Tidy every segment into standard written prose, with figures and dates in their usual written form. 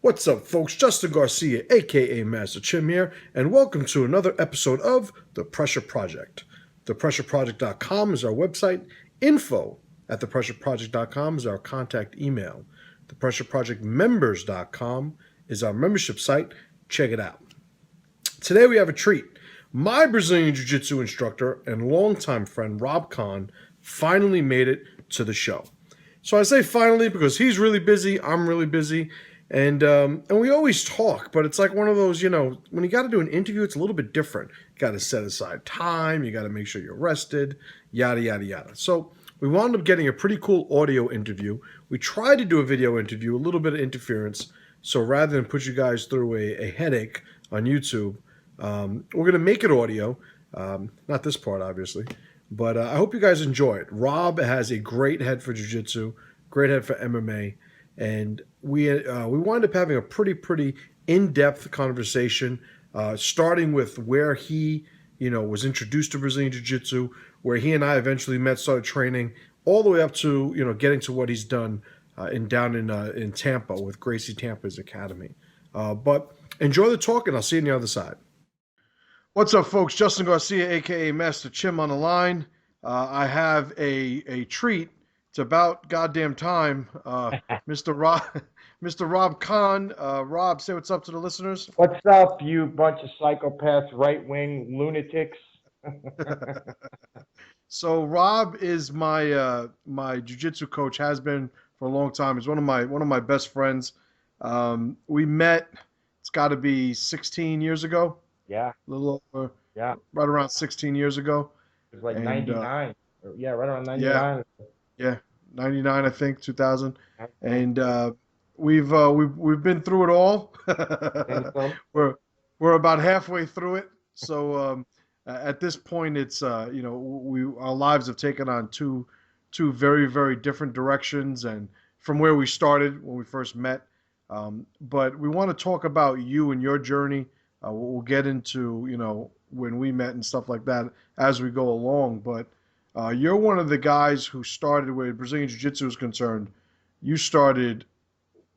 What's up, folks? Justin Garcia, aka Master Chim here, and welcome to another episode of The Pressure Project. ThePressureProject.com is our website. Info at ThePressureProject.com is our contact email. ThePressureProjectMembers.com is our membership site. Check it out. Today we have a treat. My Brazilian Jiu Jitsu instructor and longtime friend Rob Kahn finally made it to the show. So I say finally because he's really busy, I'm really busy, and we always talk, but it's like one of those, when you got to do an interview, it's a little bit different. You got to set aside time, you got to make sure you're rested, yada yada yada. So we wound up getting a pretty cool audio interview. We tried to do a video interview, a little bit of interference. So rather than put you guys through a headache on YouTube, we're going to make it audio. Not this part, obviously. But I hope you guys enjoy it. Rob has a great head for jiu-jitsu, great head for MMA. And we wind up having a pretty in-depth conversation, starting with where he, was introduced to Brazilian Jiu-Jitsu, where he and I eventually met, started training, all the way up to, getting to what he's done down in Tampa with GRACIE Tampa's academy. But enjoy the talk, and I'll see you on the other side. What's up, folks? Justin Garcia, aka Master Chim, on the line. I have a treat. It's about goddamn time. Mr. Rob, Mr. Rob Kahn. Rob, say what's up to the listeners. What's up, you bunch of psychopaths, right-wing lunatics? So Rob is my jiu-jitsu coach. Has been for a long time. He's one of my best friends. We met. It's got to be 16 years ago. Yeah. A little over. Yeah. Right around 16 years ago. It was like 99. Yeah, right around 99. Yeah, 99, I think, 2000. And we've been through it all. we're about halfway through it. So at this point, it's our lives have taken on two very different directions, and from where we started when we first met. But we want to talk about you and your journey. We'll get into when we met and stuff like that as we go along. But you're one of the guys who started where Brazilian Jiu-Jitsu is concerned. You started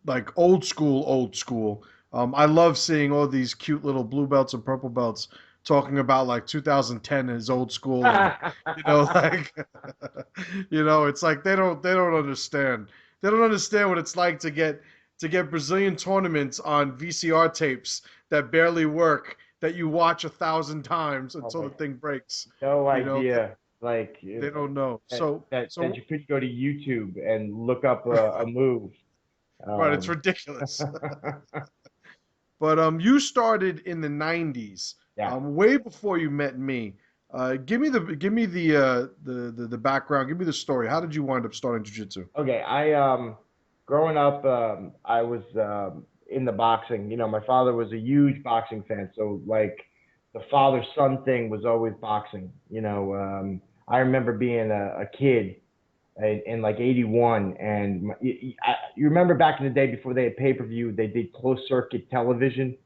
like old school. I love seeing all these cute little blue belts and purple belts talking about like 2010 is old school. And, it's like they don't understand. They don't understand what it's like to get Brazilian tournaments on VCR tapes that barely work, that you watch 1,000 times until the thing breaks. No idea. Like they don't know. That you could go to YouTube and look up a move. Right, it's ridiculous. But you started in the 90s, way before you met me. Give me the background. Give me the story. How did you wind up starting jiu-jitsu? Okay, growing up, I was in the boxing. My father was a huge boxing fan, so like the father-son thing was always boxing. I remember being a kid in like '81, and you remember back in the day before they had pay-per-view, they did closed circuit television,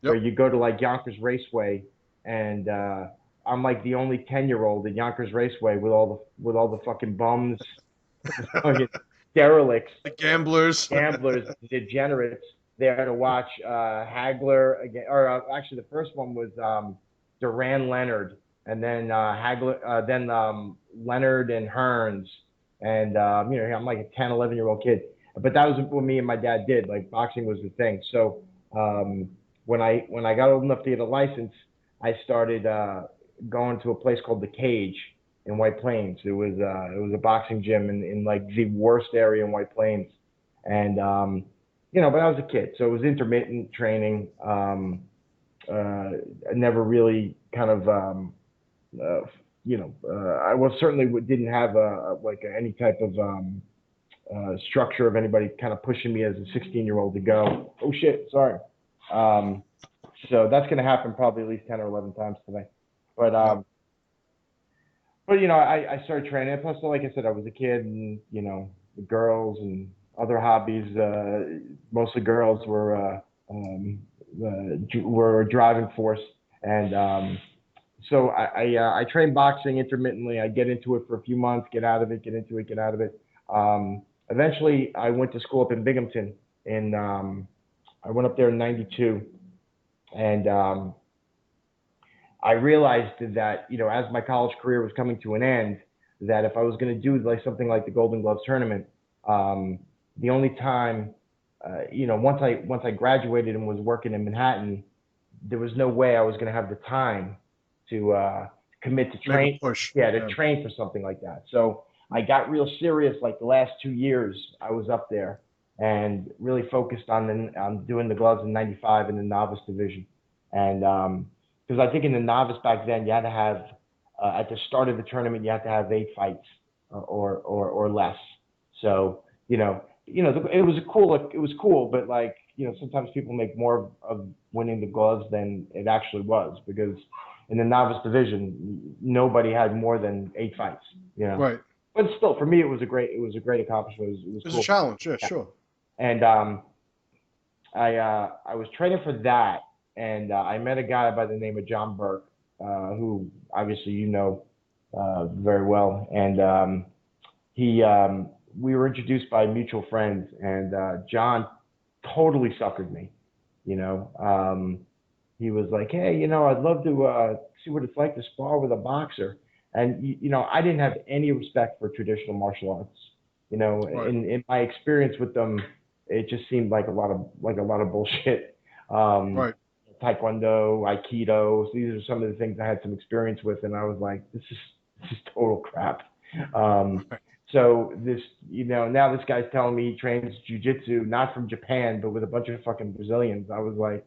where you go to like Yonkers Raceway, and I'm like the only 10-year-old at Yonkers Raceway with all the fucking bums, derelicts, the gamblers, degenerates there to watch Hagler again, or actually the first one was Duran Leonard, and then Hagler, then Leonard and Hearns, and I'm like a 10, 11-year-old kid, but that was what me and my dad did. Like boxing was the thing. So when I got old enough to get a license, I started going to a place called The Cage in White Plains. It was a boxing gym in like the worst area in White Plains, and but I was a kid, so it was intermittent training. I never really kind of I certainly didn't have any type of structure of anybody kind of pushing me as a 16-year-old to go. Oh shit, sorry. So that's going to happen probably at least 10 or 11 times today. But I started training. And plus, like I said, I was a kid, and the girls and other hobbies. Mostly girls were a driving force, and so I trained boxing intermittently. I get into it for a few months, get out of it, get into it, get out of it. Eventually, I went to school up in Binghamton in I went up there in '92, and I realized that, you know, as my college career was coming to an end, that if I was going to do like something like the Golden Gloves tournament, the only time, you know, once I graduated and was working in Manhattan, there was no way I was going to have the time to commit to Make a train. push. Yeah, to train for something like that. So I got real serious. Like the last 2 years, I was up there and really focused on doing the gloves in '95 in the novice division, and because I think in the novice back then you had to have at the start of the tournament you had to have 8 fights or less. So it was cool, but like, you know, sometimes people make more of winning the gloves than it actually was, because in the novice division nobody had more than 8 fights, you know. Right. But still, for me, it was a great accomplishment. It was It's a cool. challenge. Yeah, sure. And I was training for that, and I met a guy by the name of John Burke, who obviously you know very well, and he we were introduced by mutual friends, and John totally suckered me. You know, he was like, "Hey, you know, I'd love to see what it's like to spar with a boxer." And you know, I didn't have any respect for traditional martial arts. You know, Right. in my experience with them, it just seemed like a lot of bullshit. Um, Right. Taekwondo, Aikido. So these are some of the things I had some experience with, and I was like, this is total crap. Um, Right. so this, you know, now this guy's telling me he trains jujitsu, not from Japan, but with a bunch of fucking Brazilians. I was like,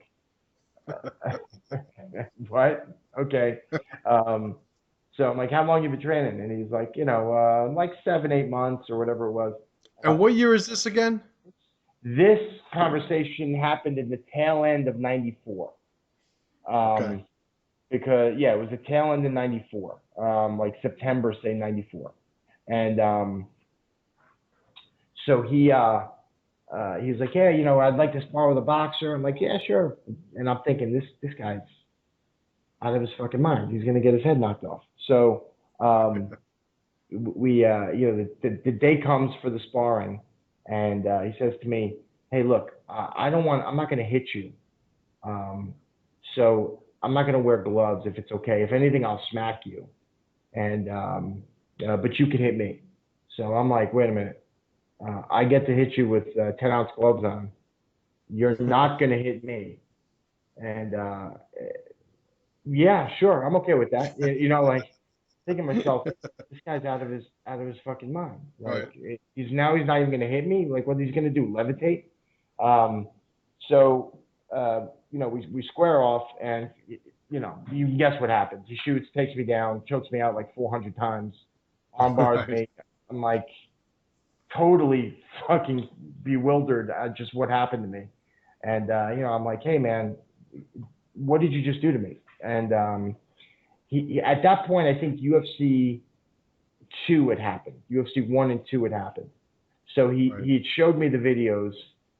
what? Okay. Um, so I'm like, how long you been training? And he's like, you know, like 7, 8 months or whatever it was. Uh, And what year is this again? this conversation happened in the tail end of '94. Okay. Because yeah, it was the tail end of '94, like September, say '94, and so he's like, yeah, you know, I'd like to spar with a boxer. I'm like, yeah, sure. And I'm thinking this guy's out of his fucking mind. He's gonna get his head knocked off. So we you know, the day comes for the sparring, and he says to me, hey, look, I'm not gonna hit you. Um, so I'm not gonna wear gloves if it's okay. If anything, I'll smack you, and but you can hit me. So I'm like, wait a minute. I get to hit you with 10-ounce gloves on. You're not gonna hit me, and yeah, sure, I'm okay with that. You know, like thinking to myself, this guy's out of his fucking mind. Right. Like he's not even gonna hit me. Like what he's gonna do, levitate? Um, so you know, we square off, and you know, you can guess what happens. He shoots, takes me down, chokes me out like 400 times, arm bars Right. me. I'm like totally fucking bewildered at just what happened to me. And you know, I'm like, hey man, what did you just do to me? And he at that point, I think UFC 2 had happened. UFC 1 and 2 had happened. So Right. he had showed me the videos,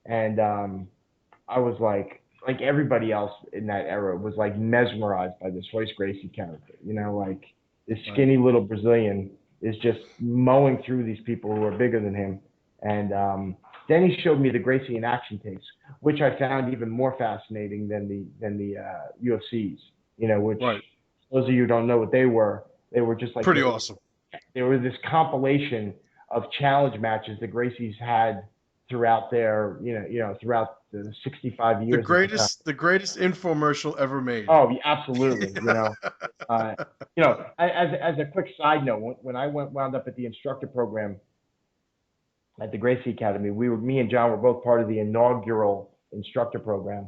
and I was like everybody else in that era was like mesmerized by this Royce Gracie character. You know, like this Right. skinny little Brazilian is just mowing through these people who are bigger than him. And then he showed me the Gracie in action tapes, which I found even more fascinating than the UFCs. You know, which Right. those of you who don't know what they were just like Pretty awesome. there was this compilation of challenge matches the Gracies had throughout their, throughout the 65 The years. greatest infomercial ever made. Oh, yeah, absolutely. Uh, as a quick side note, when I wound up at the instructor program at the Gracie Academy, me and John were both part of the inaugural instructor program.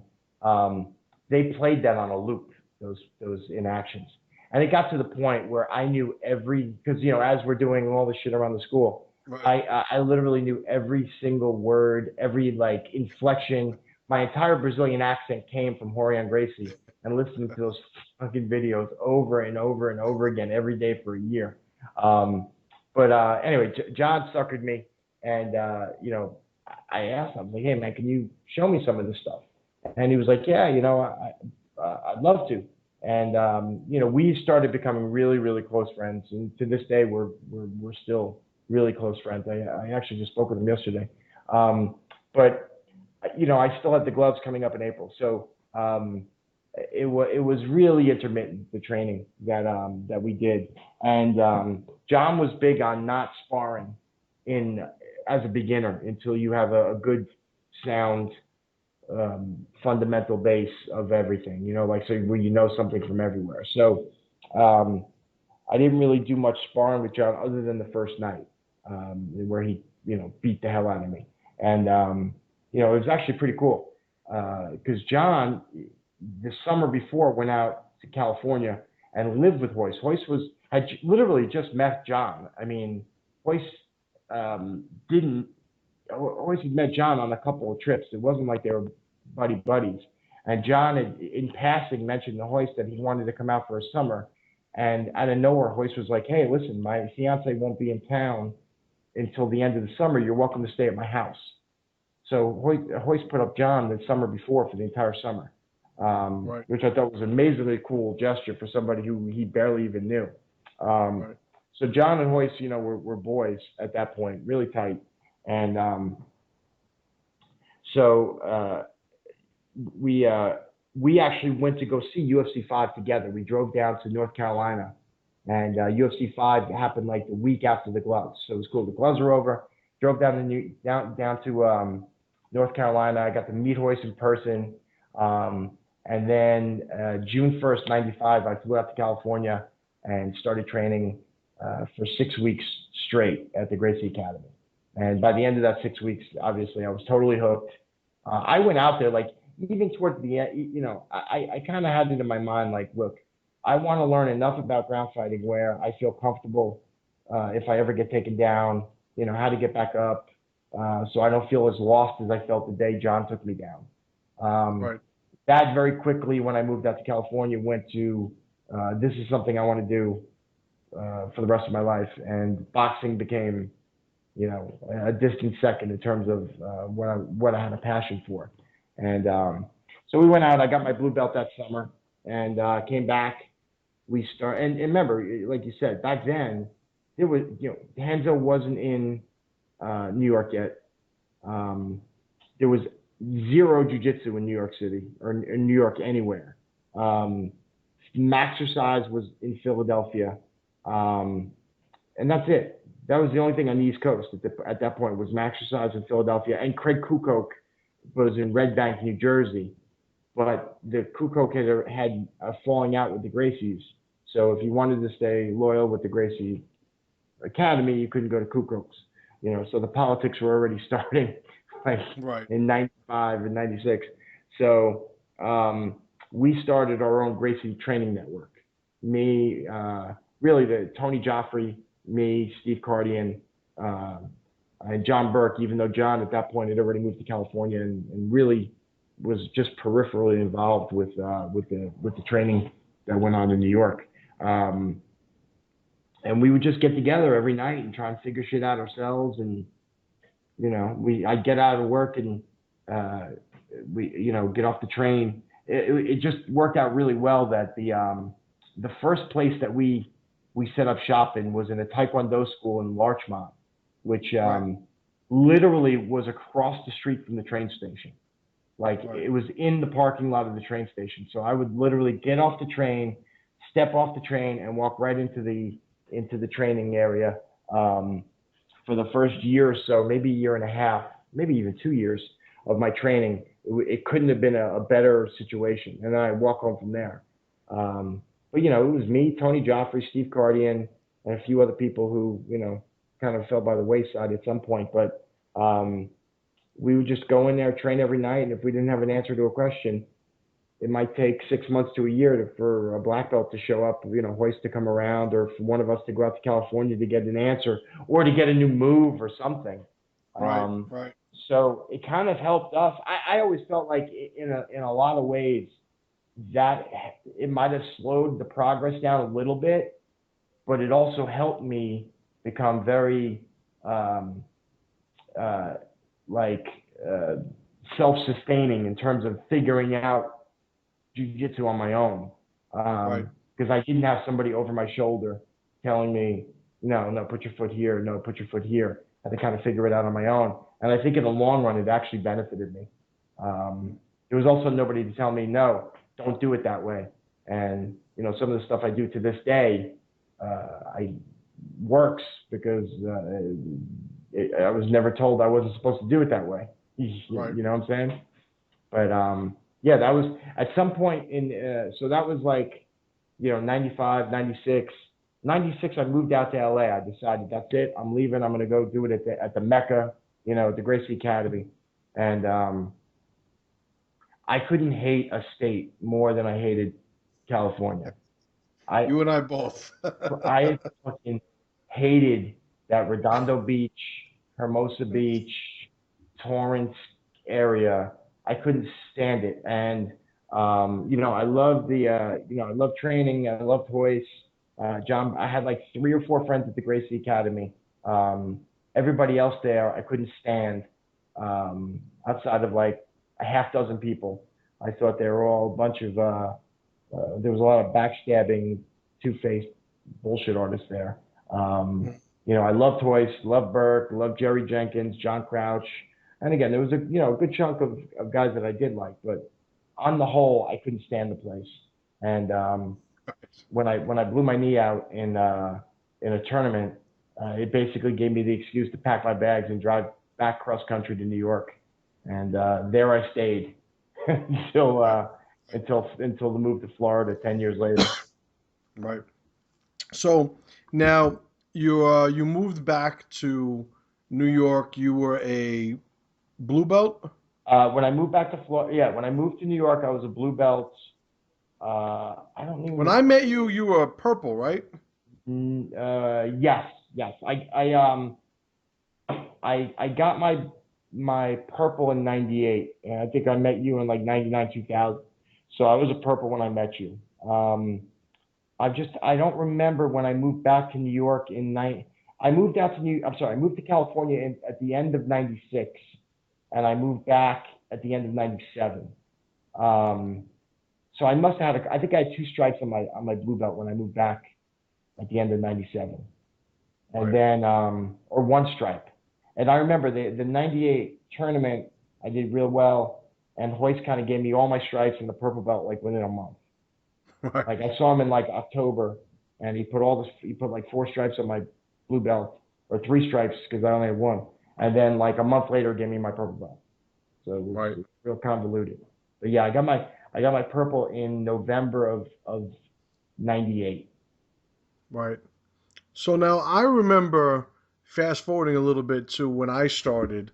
They played that on a loop, those inactions. And it got to the point where I knew because, you know, as we're doing all this shit around the school, Right. I literally knew every single word, every like inflection. My entire Brazilian accent came from Rorion Gracie, and listening to those fucking videos over and over and over again every day for a year. But anyway, John suckered me, and you know, I asked him, like, hey man, can you show me some of this stuff? And he was like, yeah, you know, I'd love to. And you know, we started becoming really, really close friends, and to this day, we're still really close friends. I actually just spoke with him yesterday. But you know, I still had the gloves coming up in April. So it was really intermittent, the training that we did. And John was big on not sparring in as a beginner until you have a good sound fundamental base of everything, you know, like so where you know something from everywhere. So I didn't really do much sparring with John other than the first night where he, you know, beat the hell out of me. And you know, it was actually pretty cool because John, the summer before, went out to California and lived with Royce. Royce had literally just met John. I mean, Royce didn't. Royce had met John on a couple of trips. It wasn't like they were buddies. And John had, in passing, mentioned to Royce that he wanted to come out for a summer. And out of nowhere, Royce was like, "Hey, listen, my fiance won't be in town until the end of the summer. You're welcome to stay at my house." So Royce put up John the summer before for the entire summer, Right. which I thought was an amazingly cool gesture for somebody who he barely even knew. Right. So John and Royce, you know, were boys at that point, really tight. And so we actually went to go see UFC 5 together. We drove down to North Carolina, and UFC 5 happened like the week after the gloves. So it was cool. The gloves were over. Drove down to North Carolina. I got to meet Royce in person. And then June 1st, 95, I flew out to California and started training for 6 weeks straight at the GRACIE Academy. And by the end of that 6 weeks, obviously, I was totally hooked. I went out there, like, even towards the end, you know, I kind of had it in my mind, like, look, I want to learn enough about ground fighting where I feel comfortable if I ever get taken down, you know, how to get back up so I don't feel as lost as I felt the day John took me down. Right. That very quickly, when I moved out to California, went to this is something I want to do for the rest of my life. And boxing became, you know, a distant second in terms of what I had a passion for. And so we went out. I got my blue belt that summer and came back. We started, and remember, like you said, back then, there was, you know, Hanzo wasn't in New York yet. There was zero jiu-jitsu in New York City or in New York anywhere. Maxercise was in Philadelphia. And that's it. That was the only thing on the East Coast at that point was Maxercise in Philadelphia. And Craig Kukoc was in Red Bank, New Jersey. But the Kukoc had a falling out with the Gracies. So if you wanted to stay loyal with the Gracie Academy, you couldn't go to Kukoc's. You know, so the politics were already starting like Right. in 95 and 96. So we started our own Gracie training network. Me, really the Tony Joffrey, me, Steve Cardian, and John Burke, even though John at that point had already moved to California and really was just peripherally involved with the training that went on in New York. And we would just get together every night and try and figure shit out ourselves. And, you know, I'd get out of work and we, you know, get off the train. It just worked out really well that the first place that we set up shop in was in a Taekwondo school in Larchmont, which literally was across the street from the train station. Like it was in the parking lot of the train station. So I would literally get off the train, step off the train, and walk right into the training area for the first year or so, maybe a year and a half, maybe even 2 years of my training. It couldn't have been a better situation. And then I walk home from there. But, you know, it was me, Tony Joffrey, Steve Cardian, and a few other people who, you know, kind of fell by the wayside at some point. But we would just go in there, train every night, and if we didn't have an answer to a question, it might take 6 months to a year for a black belt to show up, you know, Hoist to come around, or for one of us to go out to California to get an answer or to get a new move or something. Right. So it kind of helped us. I always felt like in a lot of ways that it might have slowed the progress down a little bit, but it also helped me become very self-sustaining in terms of figuring out jiu-jitsu on my own, because I didn't have somebody over my shoulder telling me, no, put your foot here, no, put your foot here. I had to kind of figure it out on my own. And I think in the long run, it actually benefited me. There was also nobody to tell me, no, don't do it that way. And, you know, some of the stuff I do to this day, I works because I was never told I wasn't supposed to do it that way. Right. You know what I'm saying? But yeah, that was at some point in, so that was like, you know, 95, 96. 96, I moved out to LA. I decided that's it. I'm leaving. I'm going to go do it at the Mecca, you know, at the Gracie Academy. And I couldn't hate a state more than I hated California. I You and I both. I fucking hated that Redondo Beach, Hermosa Beach, Torrance area. I couldn't stand it. And you know, I loved you know, I loved training. I loved hoist. John, I had like 3 or 4 friends at the Gracie Academy. Everybody else there, I couldn't stand. Outside of like a half dozen people, I thought they were all a bunch of. There was a lot of backstabbing, two-faced bullshit artists there. You know, I loved Hoist, loved Burke, loved Jerry Jenkins, John Crouch, and again, there was a you know a good chunk of guys that I did like, but on the whole, I couldn't stand the place. And when I blew my knee out in a tournament, it basically gave me the excuse to pack my bags and drive back cross country to New York, and there I stayed until until the move to Florida 10 years later. Right. So now you moved back to New York. You were a blue belt. When I moved back to Florida, yeah, when I moved to New York, I was a blue belt. I don't When even. I met you, you were purple, right? Yes, yes. I got my purple in '98, and I think I met you in like '99, 2000. So I was a purple when I met you. I don't remember when I moved back to New York in nine. I moved out to New. I'm sorry, I moved to California at the end of '96, and I moved back at the end of '97. Um, so I must have had. I think I had 2 stripes on my blue belt when I moved back at the end of '97, and Right. then or 1 stripe. And I remember the '98 tournament. I did real well, and Hoist kind of gave me all my stripes and the purple belt like within a month. Right. Like I saw him in like October, and he put all this. He put like 4 stripes on my blue belt, or 3 stripes because I only had one. And then like a month later, gave me my purple belt. So Right. it was real convoluted. But yeah, I got my purple in November of '98. Right. So now I remember fast forwarding a little bit to when I started.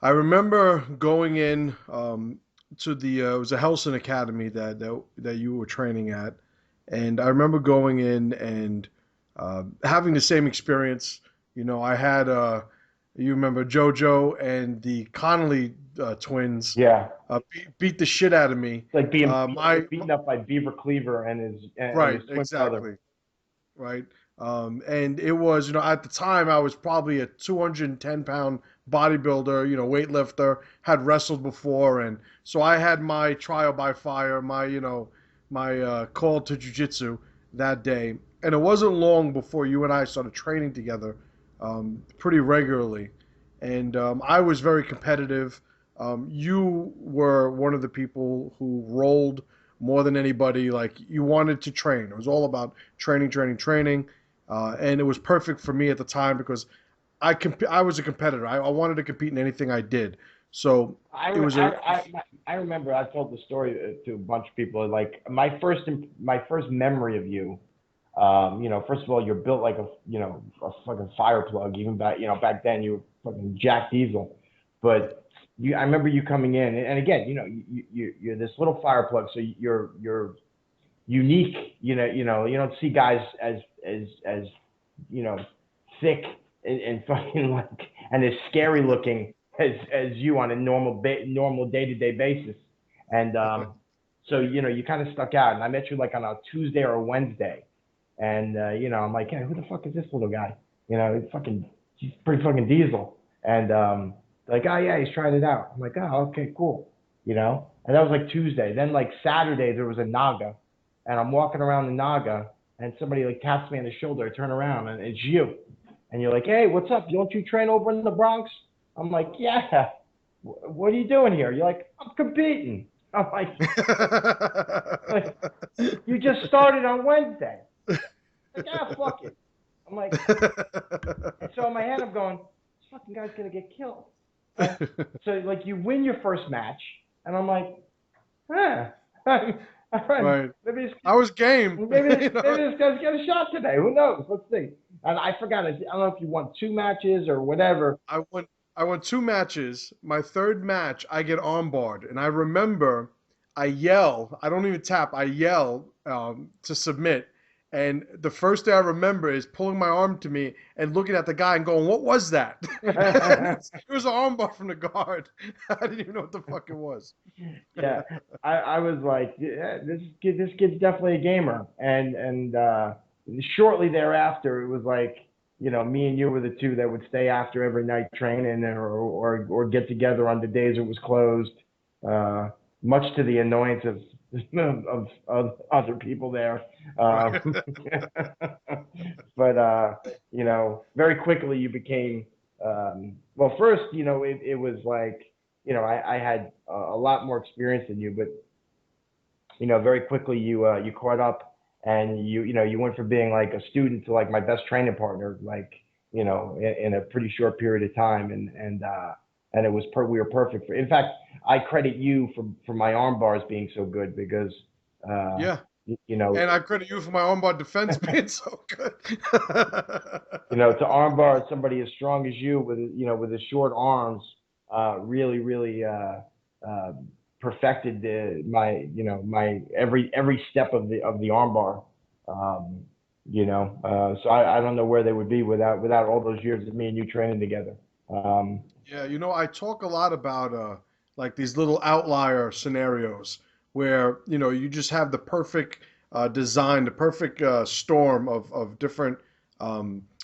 I remember going in to the it was a Helson Academy that you were training at, and I remember going in and having the same experience. You know, I had you remember JoJo and the Connolly twins Yeah, beat the shit out of me. it's like being My beaten up by Beaver Cleaver and right, his twin brother. exactly. Right? And it was, you know, at the time I was probably a 210-pound bodybuilder, you know, weightlifter, had wrestled before, and so I had my trial by fire, my, you know, my call to jujitsu that day. And it wasn't long before you and I started training together pretty regularly. And I was very competitive. You were one of the people who rolled more than anybody. Like you wanted to train. It was all about training, training, training, and it was perfect for me at the time because I was a competitor. I wanted to compete in anything I did. So I, it re- was a I remember I told the story to a bunch of people. Like my first memory of you. You know, first of all, you're built like a fucking fire plug. Even back, back then you were fucking Jack Diesel. But I remember you coming in, and again, you're this little fire plug. So you're unique. You don't see guys as you know, thick and fucking like and as scary looking as you on a normal day to day basis. And so you kind of stuck out. And I met you like on a Tuesday or a Wednesday, and I'm like, hey, who the fuck is this little guy? He's pretty fucking diesel. And like, oh yeah, he's trying it out. I'm like, oh, okay, cool. And that was like Tuesday. Then like Saturday there was a Naga, and I'm walking around the Naga, and somebody like taps me on the shoulder. I turn around, and it's you. And you're like, hey, what's up? Don't you train over in the Bronx? I'm like, yeah. what are you doing here? You're like, I'm competing. I'm like, you just started on Wednesday. Like, fuck it. I'm like, and so in my head, I'm going, this fucking guy's gonna get killed. And so like, you win your first match, and I'm like, huh. Right. Maybe this, I was game. maybe this, maybe this guy's got a shot today. Who knows? Let's see. And I forgot. I don't know if you won 2 matches or whatever. I won 2 matches. My third match, I get armbarred, and I remember I yell. I don't even tap. I yell to submit. And the first thing I remember is pulling my arm to me and looking at the guy and going, "What was that?" It was an armbar from the guard. I didn't even know what the fuck it was. Yeah, I was like, yeah, this kid's definitely a gamer. And shortly thereafter, it was like, me and you were the two that would stay after every night training, or get together on the days it was closed, much to the annoyance of other people there. Right. But very quickly you became, well, first, it was like, I had a lot more experience than you, but very quickly you caught up, and you went from being like a student to like my best training partner, like, in a pretty short period of time, and it was we were perfect for. In fact, I credit you for my arm bars being so good, because Yeah. you know And I credit you for my armbar defense being so good. to arm bar somebody as strong as you with his short arms, really uh, perfected my every step of the arm bar. Um, so I don't know where they would be without all those years of me and you training together. Um, Yeah, I talk a lot about like these little outlier scenarios where, you just have the perfect design, the perfect storm of different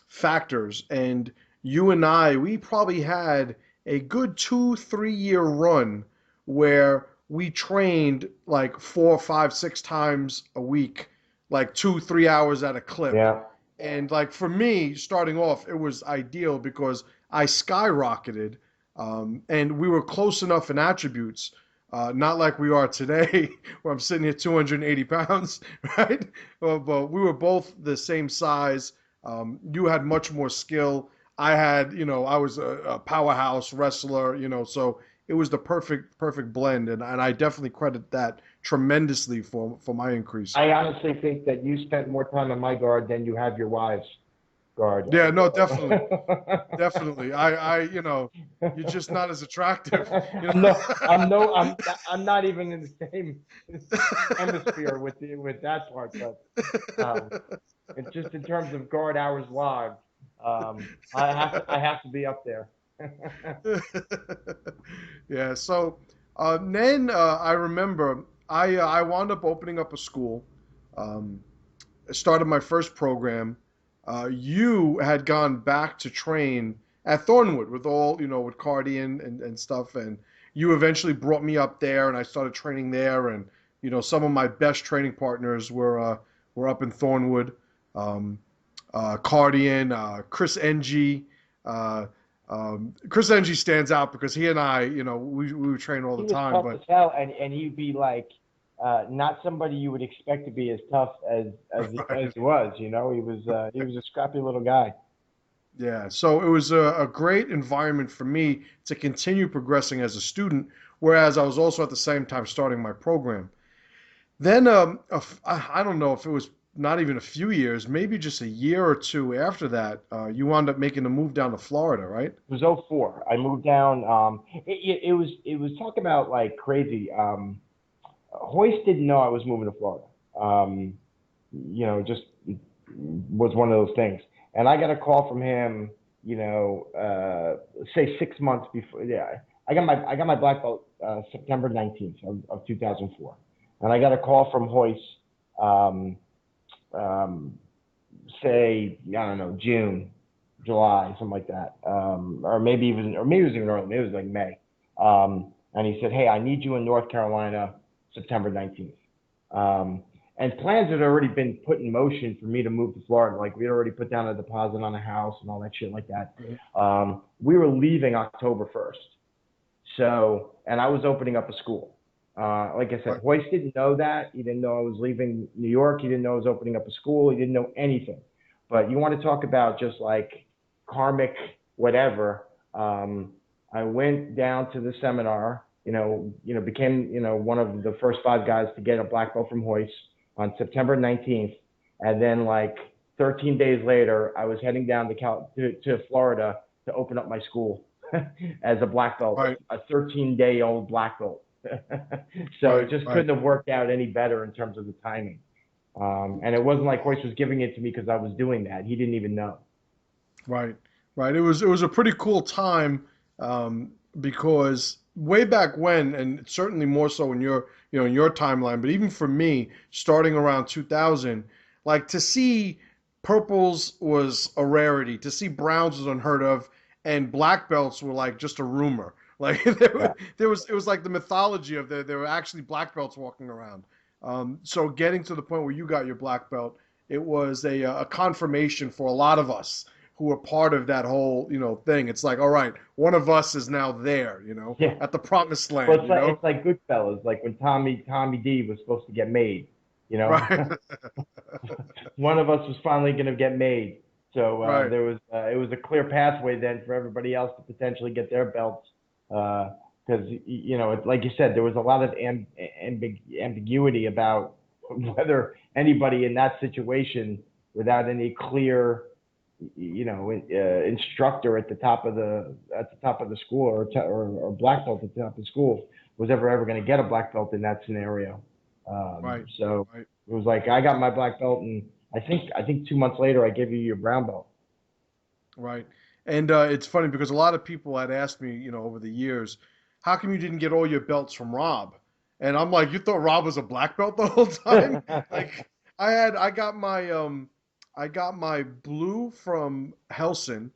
factors. And you and I, we probably had a good 2, 3 year run where we trained like 4, 5, 6 times a week, like 2, 3 hours at a clip. yeah. And like for me, starting off, it was ideal because I skyrocketed, and we were close enough in attributes, not like we are today, where I'm sitting here 280 pounds, right? But we were both the same size. You had much more skill. I was a powerhouse wrestler, so it was the perfect blend, and I definitely credit that tremendously for my increase. I honestly think that you spent more time on my guard than you have your wives' guard. Yeah, no, definitely. Definitely. You're just not as attractive, you I'm no, I'm no, I'm not even in the same hemisphere with that part, but um, it's just in terms of guard hours logged. I have to be up there. Yeah, so then I remember I wound up opening up a school. Um, started my first program. You had gone back to train at Thornwood with with Cardi and stuff, and you eventually brought me up there, and I started training there, and some of my best training partners were up in Thornwood. Um, Cardian, Chris Ng. Uh, Chris Ng stands out because he and I, we would train all He the was time, tough but as hell, and he'd be like, not somebody you would expect to be as tough as right. he was. He was a scrappy little guy. Yeah, so it was a great environment for me to continue progressing as a student, whereas I was also at the same time starting my program. Then, I don't know if it was not even a few years, maybe just a year or two after that, you wound up making a move down to Florida, right? It was '04. I moved down. It was talk about like crazy. Hoist didn't know I was moving to Florida. Just was one of those things. And I got a call from him, say 6 months before. Yeah, I got my black belt September 19th of 2004, and I got a call from Hoist, um, um, say, I don't know, June, July, something like that, or maybe it was even early. Maybe it was like May. And he said, "Hey, I need you in North Carolina, September 19th." Um, and plans had already been put in motion for me to move to Florida. Like, we had already put down a deposit on a house and all that shit like that. We were leaving October 1st. So, and I was opening up a school. Like I said, Right. Hoist didn't know that. He didn't know I was leaving New York. He didn't know I was opening up a school. He didn't know anything. But you want to talk about just like karmic whatever. I went down to the seminar. Became one of the first five guys to get a black belt from Hoist on September 19th, and then like 13 days later, I was heading down to Florida to open up my school as a black belt, Right. a 13-day-old black belt. So it Right. just Right. couldn't have worked out any better in terms of the timing. And it wasn't like Hoist was giving it to me because I was doing that. He didn't even know. Right, right. It was a pretty cool time, um, because way back when, and certainly more so in your in your timeline, but even for me, starting around 2000, like to see purples was a rarity. To see browns was unheard of, and black belts were like just a rumor. Like Yeah. there was it was like the mythology of there were actually black belts walking around. So getting to the point where you got your black belt, it was a confirmation for a lot of us who were part of that whole thing. It's like, all right, one of us is now there, Yeah. at the promised Well, land, it's like Goodfellas, like when Tommy D was supposed to get made. You know, right. one of us was finally going to get made. So Right. there was it was a clear pathway then for everybody else to potentially get their belts. Because like you said, there was a lot of ambiguity about whether anybody in that situation, without any clear, instructor at the top of the school, or black belt at the top of the school, was ever going to get a black belt in that scenario. Right. So Right. it was like I got my black belt, and I think 2 months later I gave you your brown belt. Right. And it's funny because a lot of people had asked me, over the years, how come you didn't get all your belts from Rob? And I'm like, you thought Rob was a black belt the whole time? Like, I got my blue from Helson.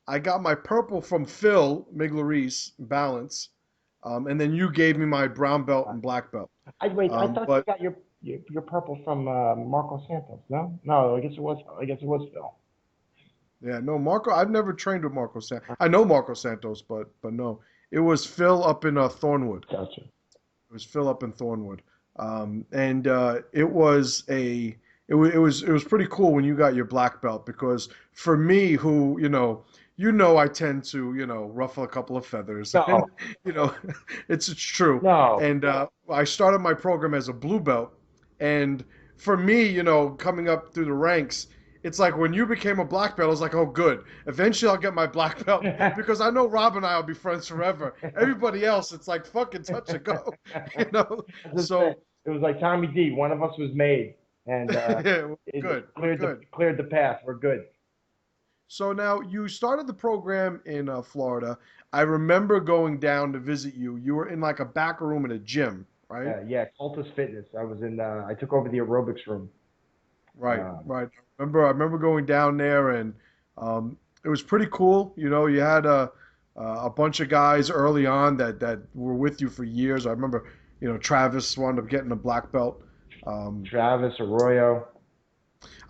I got my purple from Phil Miglioris Balance, and then you gave me my brown belt and black belt. I wait. I thought you But got your purple from Marco Santos. No, no. I guess it was Phil. yeah, no, Marco. I've never trained with Marco Santos. I know Marco Santos, but no, it was Phil up in Thornwood. Gotcha. It was Phil up in Thornwood, and it was pretty cool when you got your black belt because for me, who I tend to ruffle a couple of feathers, and No, you know, it's true. no. And I started my program as a blue belt, and for me, coming up through the ranks. It's like when you became a black belt, I was like, oh, good. Eventually, I'll get my black belt because I know Rob and I will be friends forever. Everybody else, it's like fucking touch and go, you know. As I said, So it was like Tommy D. One of us was made, and yeah, we're it good. We're cleared the good. cleared the path. We're good. So now you started the program in Florida. I remember going down to visit you. You were in like a back room in a gym, right? Yeah, Cultus Fitness. I was in. I took over the aerobics room. Right, Um, right. I remember going down there, and it was pretty cool. You had a bunch of guys early on that were with you for years. I remember, Travis wound up getting a black belt. Um, Travis Arroyo.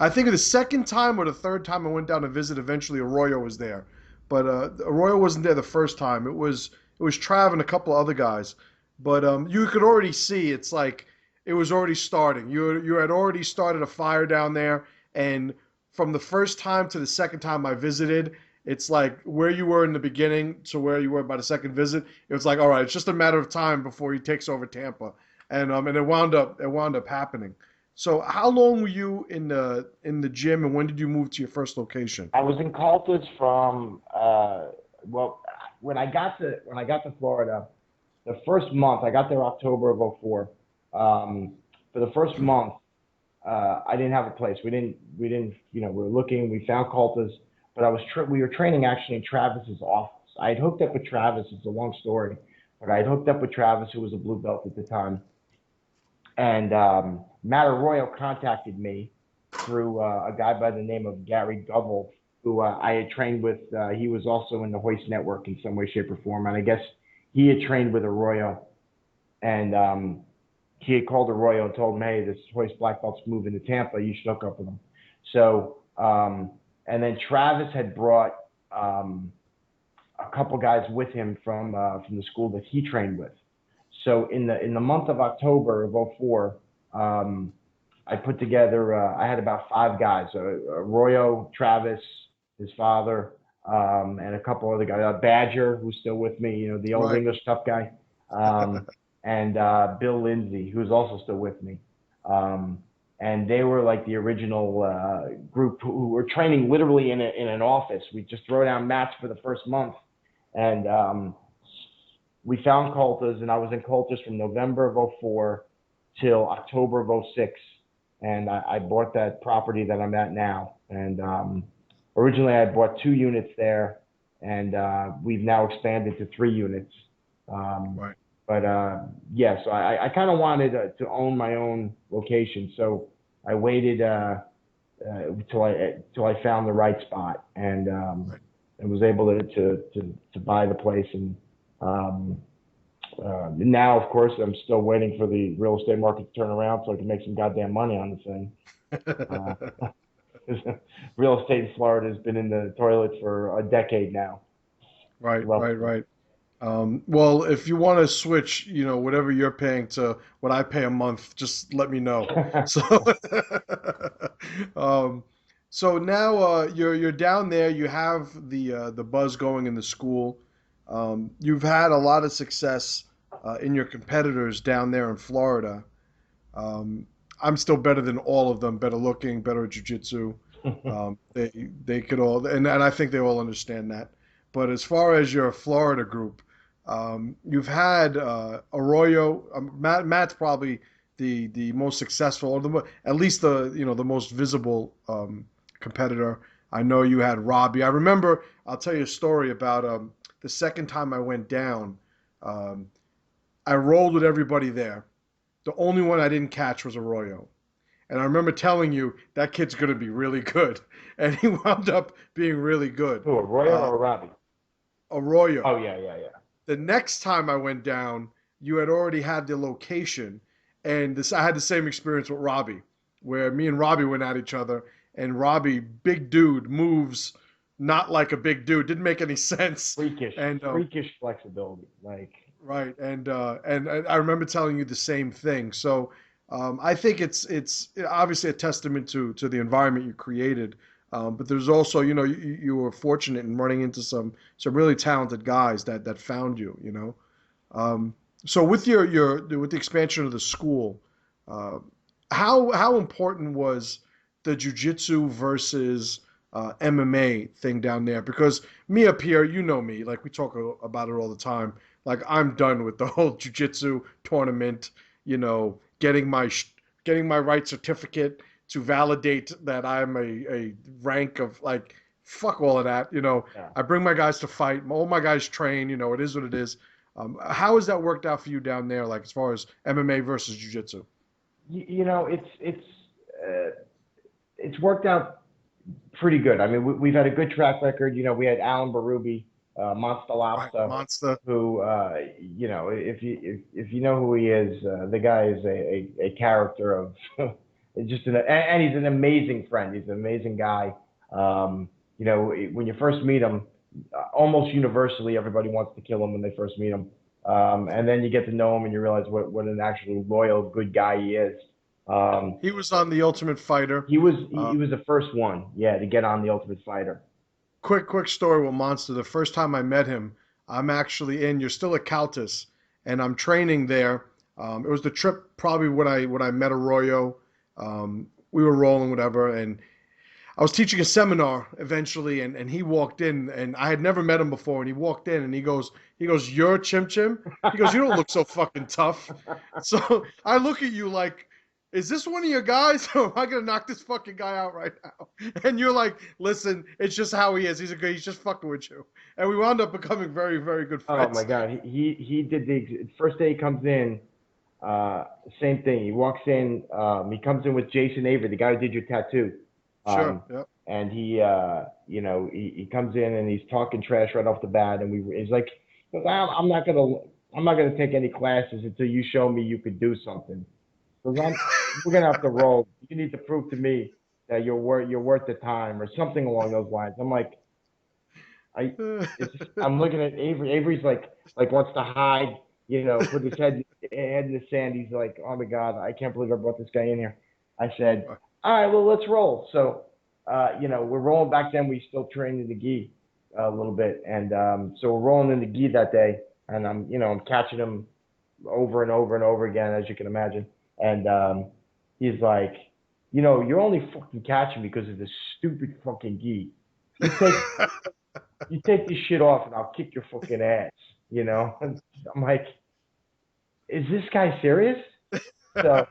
I think the second time or the third time I went down to visit, eventually Arroyo was there, but Arroyo wasn't there the first time. It was Trav and a couple of other guys, but you could already see it's like it was already starting. You had already started a fire down there, and from the first time to the second time I visited, it's like where you were in the beginning to where you were by the second visit. It was like, all right, it's just a matter of time before he takes over Tampa, and it wound up happening. So how long were you in the gym, and when did you move to your first location? I was in Cultus from well, when I got to Florida, the first month I got there October of '04. For the first month, I didn't have a place. We didn't we were looking. We found Cultus, but we were training actually in Travis's office. I had hooked up with Travis. It's a long story, but I had hooked up with Travis, who was a blue belt at the time, and Matt Arroyo contacted me through a guy by the name of Gary Govell, who I had trained with. He was also in the Hoist Network in some way, shape, or form, and I guess he had trained with Arroyo, and he had called Arroyo and told him, "Hey, this Hoist black belt's moving to Tampa. You should hook up with him." So, and then Travis had brought a couple guys with him from the school that he trained with. So in the month of October of '04, I put together. I had about 5 guys: Royo, Travis, his father, and a couple other guys. Badger, who's still with me, the old Right. English tough guy, and Bill Lindsay, who's also still with me. Um, and they were like the original group who were training literally in an office. We just throw down mats for the first month, and we found Coltas, and I was in Coltas from November of '04 till October of '06, and I bought that property that I'm at now. And originally I bought 2 units there, and we've now expanded to 3 units. Um, Right. but yeah, so I kind of wanted to own my own location, so I waited till I found the right spot, Right. and was able to buy the place. And um, now, of course, I'm still waiting for the real estate market to turn around so I can make some goddamn money on the thing. Real estate in Florida has been in the toilet for a decade now. Right. Love Right. Right. Well, if you want to switch, whatever you're paying to what I pay a month, just let me know. it. So, um, so now you're down there. You have the buzz going in the school. You've had a lot of success in your competitors down there in Florida. Um, I'm still better than all of them. Better looking, better at jujitsu. They could all, and I think they all understand that. But as far as your Florida group, you've had Arroyo. Matt's probably the most successful, or at least the most visible competitor. I know you had Robbie. I remember. I'll tell you a story about the second time I went down. Um, I rolled with everybody there. The only one I didn't catch was Arroyo. And I remember telling you that kid's going to be really good. And he wound up being really good. Who, a Royo Uh, or a Robbie? Arroyo. Oh yeah, yeah, yeah. The next time I went down, you had already had the location. And I had the same experience with Robbie, where me and Robbie went at each other. And Robbie, big dude, moves not like a big dude. Didn't make any sense. Freakish, And freakish flexibility. Like, right, and I remember telling you the same thing. So I think it's obviously a testament to the environment you created, but there's also you were fortunate in running into some really talented guys that found you. So with your with the expansion of the school, uh, how important was the jujitsu versus MMA thing down there? Because me up here, you know me, like we talk about it all the time. Like I'm done with the whole jujitsu tournament. Getting my right certificate to validate that I'm a rank of like fuck all of that. yeah. I bring my guys to fight. All my guys train. It is what it is. How has that worked out for you down there? Like as far as MMA versus jujitsu? Uh, it's worked out pretty good. I mean, we've had a good track record. We had Alan Barubi, Monster Right, Lobster, monster. who, if you know who he is, the guy is a character of just and he's an amazing friend. He's an amazing guy. When you first meet him, almost universally, everybody wants to kill him when they first meet him. And then you get to know him and you realize what an actually loyal, good guy he is. Um, He was on The Ultimate Fighter. he was Uh, he was the first one, yeah, to get on the Ultimate Fighter. quick story with Monster. The first time I met him, I'm actually in. You're still at Caltus, and I'm training there. It was the trip probably when I met Arroyo. We were rolling whatever, and I was teaching a seminar eventually, and he walked in, and I had never met him before, and he walked in, and he goes, "You're Chim Chim." He goes, "You don't look so fucking tough." So I look at you like, is this one of your guys, or am I gonna knock this fucking guy out right now? And you're like, listen, it's just how he is. He's just fucking with you, and we wound up becoming very, very good Oh my friends. God, he did the first day he comes in. Same thing. He walks in. He comes in with Jason Avery, the guy who did your tattoo. Sure, Um, yep. and he comes in and he's talking trash right off the bat. And he's like, I'm not gonna take any classes until you show me you could do something. Because we're gonna have to roll. You need to prove to me that you're worth the time or something along those lines. I'm like, I I'm looking at Avery. Avery's like wants to hide, put his head in the sand. He's like, oh my god, I can't believe I brought this guy in here. I said, all right, well let's roll. So, we're rolling. Back then we still trained in the gi a little bit, and so we're rolling in the gi that day, and I'm catching him over and over and over again, as you can imagine. And he's like, you're only fucking catching me because of this stupid fucking gi. You take you take this shit off and I'll kick your fucking ass, And I'm like, is this guy serious? So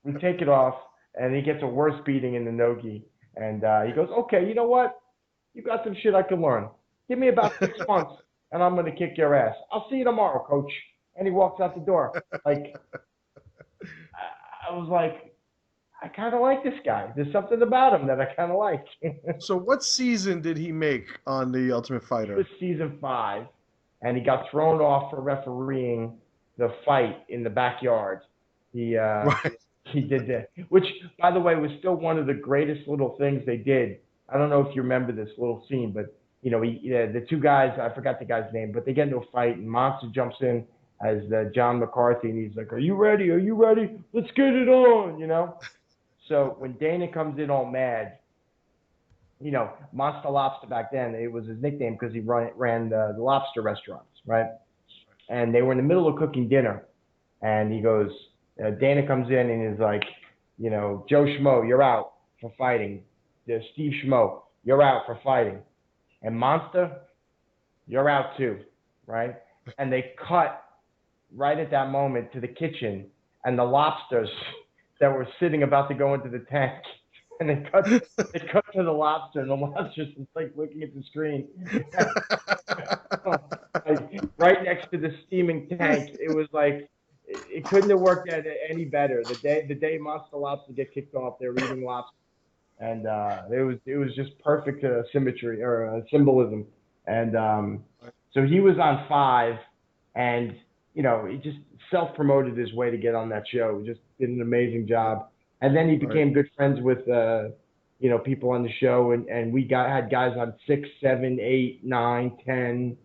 we take it off and he gets a worse beating in the no-gi. And he goes, okay, you know what? You got some shit I can learn. Give me about 6 months and I'm going to kick your ass. I'll see you tomorrow, coach. And he walks out the door. Like, I was like, I kind of like this guy. There's something about him that I kind of like. So what season did he make on The Ultimate It Fighter? was season 5, and he got thrown off for refereeing the fight in the backyard. He Right. he did that, which, by the way, was still one of the greatest little things they did. I don't know if you remember this little scene, but the two guys, I forgot the guy's name, but they get into a fight, and Monster jumps in as John McCarthy, and he's like, "Are you ready? Are you ready? Let's get it on." So when Dana comes in all mad, Monster Lobster back then, it was his nickname because he ran the lobster restaurants, right? And they were in the middle of cooking dinner, and he goes, Dana comes in and is like, Joe Schmo, you're out for fighting. Steve Schmo, you're out for fighting. And Monster, you're out too, right? And they cut right at that moment to the kitchen, and the lobsters that were sitting about to go into the tank, and they cut to the lobster, and the lobster's just like looking at the screen. Like, right next to the steaming tank. It was like it couldn't have worked out any better. The day Monster Lobster get kicked off, they're eating lobster, and it was just perfect symmetry or symbolism. And so he was on 5, and he just self promoted his way to get on that show. He just did an amazing job. And then he became good friends with people on the show, and we had guys on 6, 7, 8, 9, 10.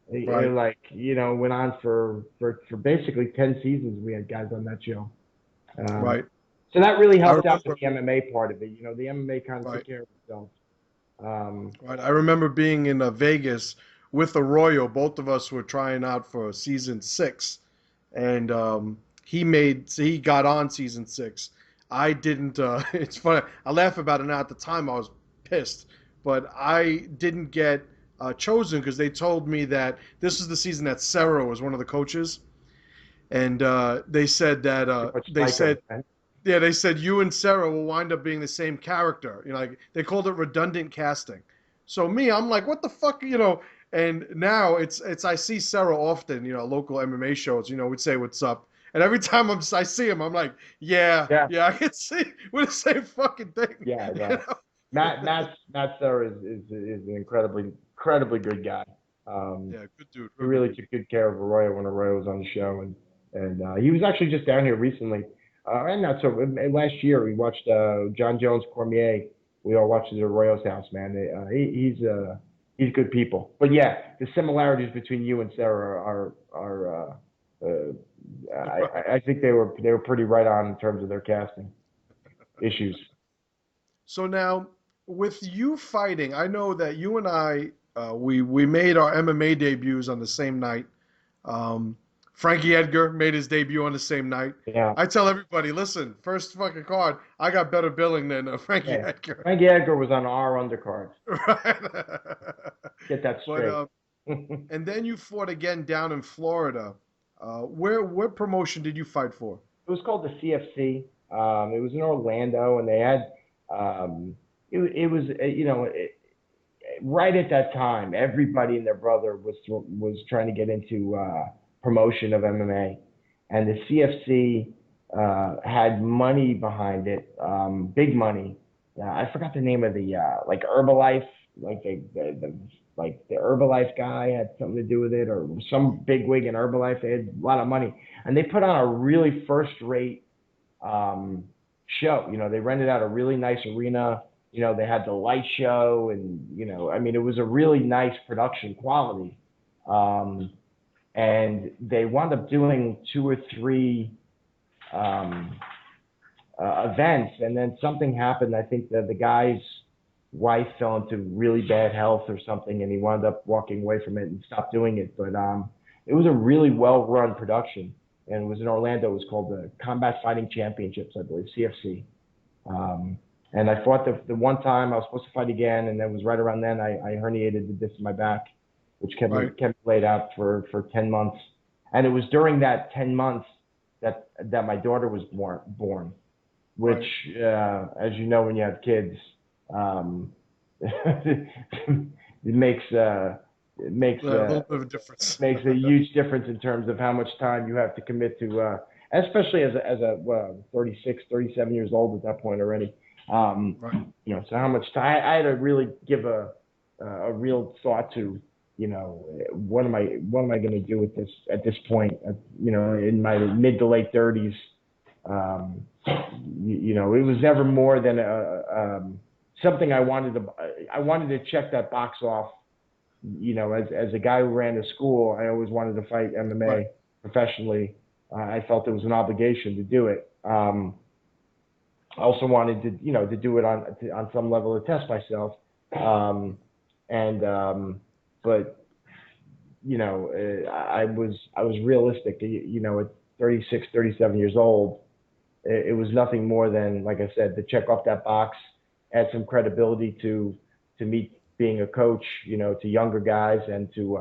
Right. Went on for basically 10 seasons. We had guys on that show. Right. So that really I helped out with remember. the MMA part of it. The MMA kind of took Right. care of itself. Um, Right. I remember being in Vegas with Arroyo. Both of us were trying out for season 6, and he got on season 6. I didn't. It's funny. I laugh about it now. At the time, I was pissed, but I didn't get chosen because they told me that this is the season that Sarah was one of the coaches, and they said that Too much psycho, man. yeah, they said you and Sarah will wind up being the same character. Like they called it redundant casting. So me, I'm like, what the fuck. And now it's I see Sarah often, local MMA shows. We'd say what's up, and every time I see him, I'm like, yeah, Yeah, yeah, I can see we're the same fucking thing. yeah, You no. know? Matt Serra is an incredibly good guy. Yeah, good dude, He real good really dude. took good care of Arroyo when Arroyo was on the show, and he was actually just down here recently, and not so last year we watched John Jones Cormier. We all watched it at Arroyo's house, man. He's good people, but yeah, the similarities between you and Sarah are I think they were pretty right on in terms of their casting issues. So now, with you fighting, I know that you and I, we made our MMA debuts on the same night. Um, Frankie Edgar made his debut on the same night. Yeah, I tell everybody, listen, first fucking card, I got better billing than Frankie yeah. Edgar. Frankie Edgar was on our undercard. Right. Get that But straight. and then you fought again down in Florida. Where what promotion did you fight for? It was called the CFC. It was in Orlando, and they had it was right at that time. Everybody and their brother was trying to get into promotion of MMA, and the CFC had money behind it, big money. I forgot the name of the like Herbalife, like the Herbalife guy had something to do with it, or some big wig in Herbalife. They had a lot of money, and they put on a really first rate um, show. They rented out a really nice arena. They had the light show, and I mean, it was a really nice production quality. Um, and they wound up doing two or three um, events, and then something happened. I think that the guy's wife fell into really bad health or something, and he wound up walking away from it and stopped doing it. But it was a really well-run production, and it was in Orlando. It was called the Combat Fighting Championships, I believe, CFC. Um, and I fought the one time I was supposed to fight again, and that was right around then I herniated the disc in my back, which kept me laid out for 10 months. And it was during that 10 months that my daughter was born, which, as you know, when you have kids, it makes a little bit of a difference. makes a huge difference in terms of how much time you have to commit to, especially as a 36, 37 years old at that point already. So how much time I had to really give a real thought to, what am I going to do at this point, in my mid to late 30s. It was never more than something I wanted to check that box off. As a guy who ran a school, I always wanted to fight MMA professionally. I felt it was an obligation to do it. I also wanted to do it on some level to test myself. But I was realistic. At 36, 37 years old, it was nothing more than, like I said, to check off that box, add some credibility to me being a coach, to younger guys, and to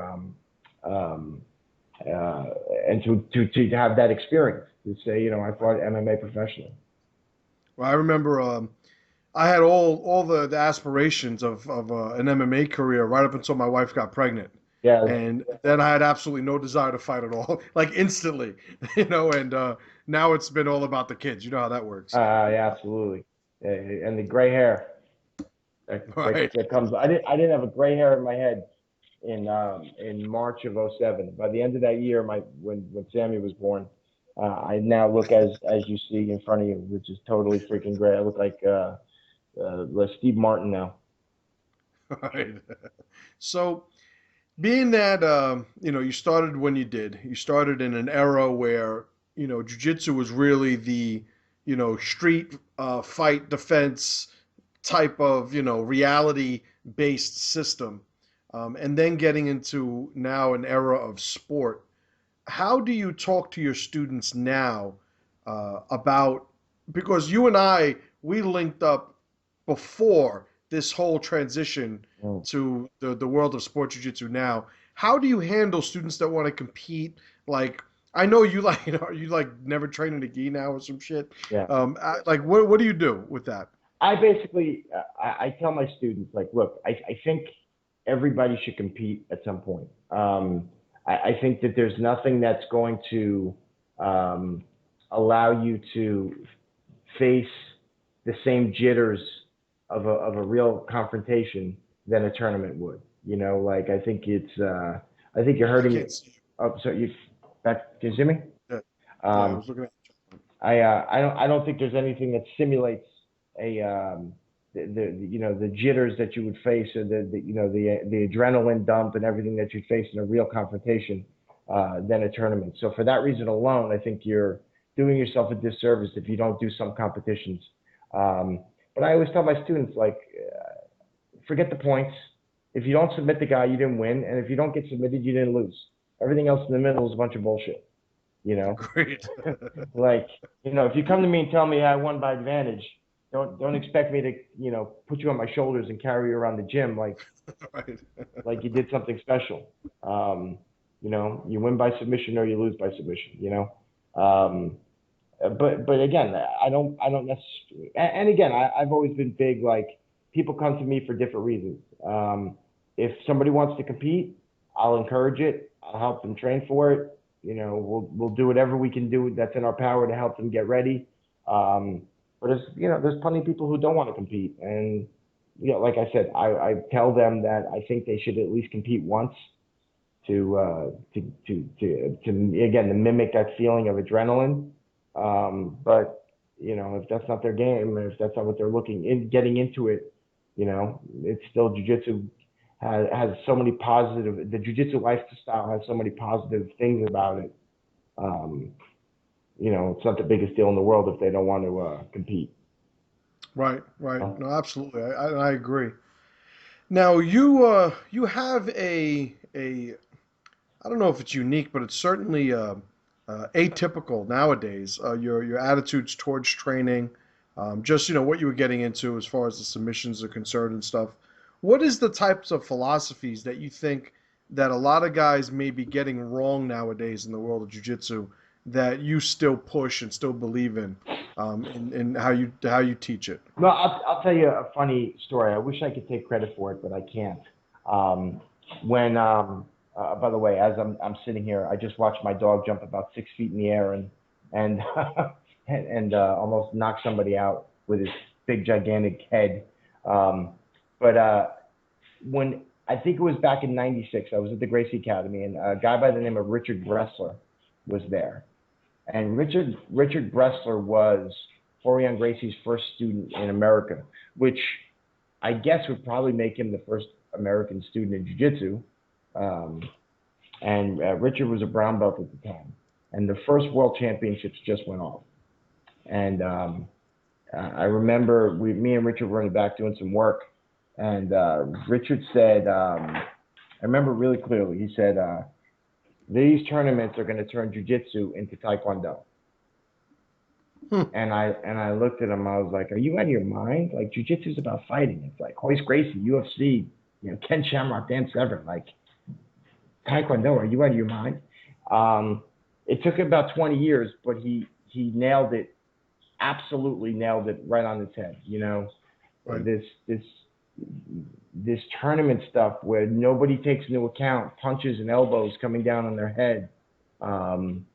have that experience to say, I fought MMA professionally. Well, I remember I had all the aspirations of an MMA career right up until my wife got pregnant. Yeah. And then I had absolutely no desire to fight at all, like instantly, and now it's been all about the kids. You know how that works. Yeah, absolutely. And the gray hair that comes. I didn't have a gray hair in my head in March of '07. By the end of that year, when Sammy was born, I now look as you see in front of you, which is totally freaking gray. I look like Steve Martin now. Right. So, being that you started when you started in an era where jiu-jitsu was really the street fight defense type of reality based system, and then getting into now an era of sport. How do you talk to your students now about, because you and we linked up before this whole transition to the world of sports jiu-jitsu now. How do you handle students that want to compete? Like, I know you never train in a gi now or some shit. Yeah. What do you do with that? I basically, I tell my students, like, look, I think everybody should compete at some point. I think that there's nothing that's going to allow you to face the same jitters of a real confrontation than a tournament would. I think I think you're hurting it. Oh, so can you see me? Yeah. I was looking at you. I don't think there's anything that simulates the jitters that you would face, or the adrenaline dump and everything that you'd face in a real confrontation than a tournament. So for that reason alone, I think you're doing yourself a disservice if you don't do some competitions. But I always tell my students, like, forget the points. If you don't submit the guy, you didn't win, and if you don't get submitted, you didn't lose. Everything else in the middle is a bunch of bullshit. Great. If you come to me and tell me I won by advantage, don't expect me to, put you on my shoulders and carry you around the gym like you did something special. You win by submission or you lose by submission. But again, I don't necessarily. And again, I've always been big. Like, people come to me for different reasons. If somebody wants to compete, I'll encourage it. I'll help them train for it. We'll do whatever we can do that's in our power to help them get ready. But there's plenty of people who don't want to compete, and like I said, I tell them that I think they should at least compete once to again, to mimic that feeling of adrenaline. But if that's not their game, if that's not what they're getting into it You know, it's still jujitsu has so many positive. The jujitsu lifestyle has so many positive things about it. Um, you know, it's not the biggest deal in the world if they don't want to compete. Right, right. So, No, absolutely. I agree. Now you have a I don't know if it's unique, but it's certainly atypical nowadays. Your attitudes towards training, just what you were getting into as far as the submissions are concerned and stuff. What is the types of philosophies that you think that a lot of guys may be getting wrong nowadays in the world of jiu-jitsu that you still push and still believe in how you teach it? no, I'll tell you a funny story. I wish I could take credit for it, but I can't. Um, when by the way, as I'm sitting here, I just watched my dog jump about 6 feet in the air and almost knock somebody out with his big gigantic head. Um, but when I think it was back in '96, I was at the Gracie Academy, and a guy by the name of Richard Bressler was there. And Richard Bressler was Florian Gracie's first student in America, which I guess would probably make him the first American student in jiu-jitsu. Um, and Richard was a brown belt at the time, and the first World Championships just went off. And I remember me and Richard were in the back doing some work, and Richard said, I remember really clearly. He said, "These tournaments are going to turn jiu-jitsu into taekwondo." Hmm. And I looked at him. I was like, "Are you out of your mind? Like jiu-jitsu is about fighting. It's like Royce Gracie, UFC, Ken Shamrock, Dan Severn. Like taekwondo. Are you out of your mind?" It took about 20 years, but he nailed it. Absolutely nailed it right on its head. Right. This tournament stuff where nobody takes into account punches and elbows coming down on their head. Um,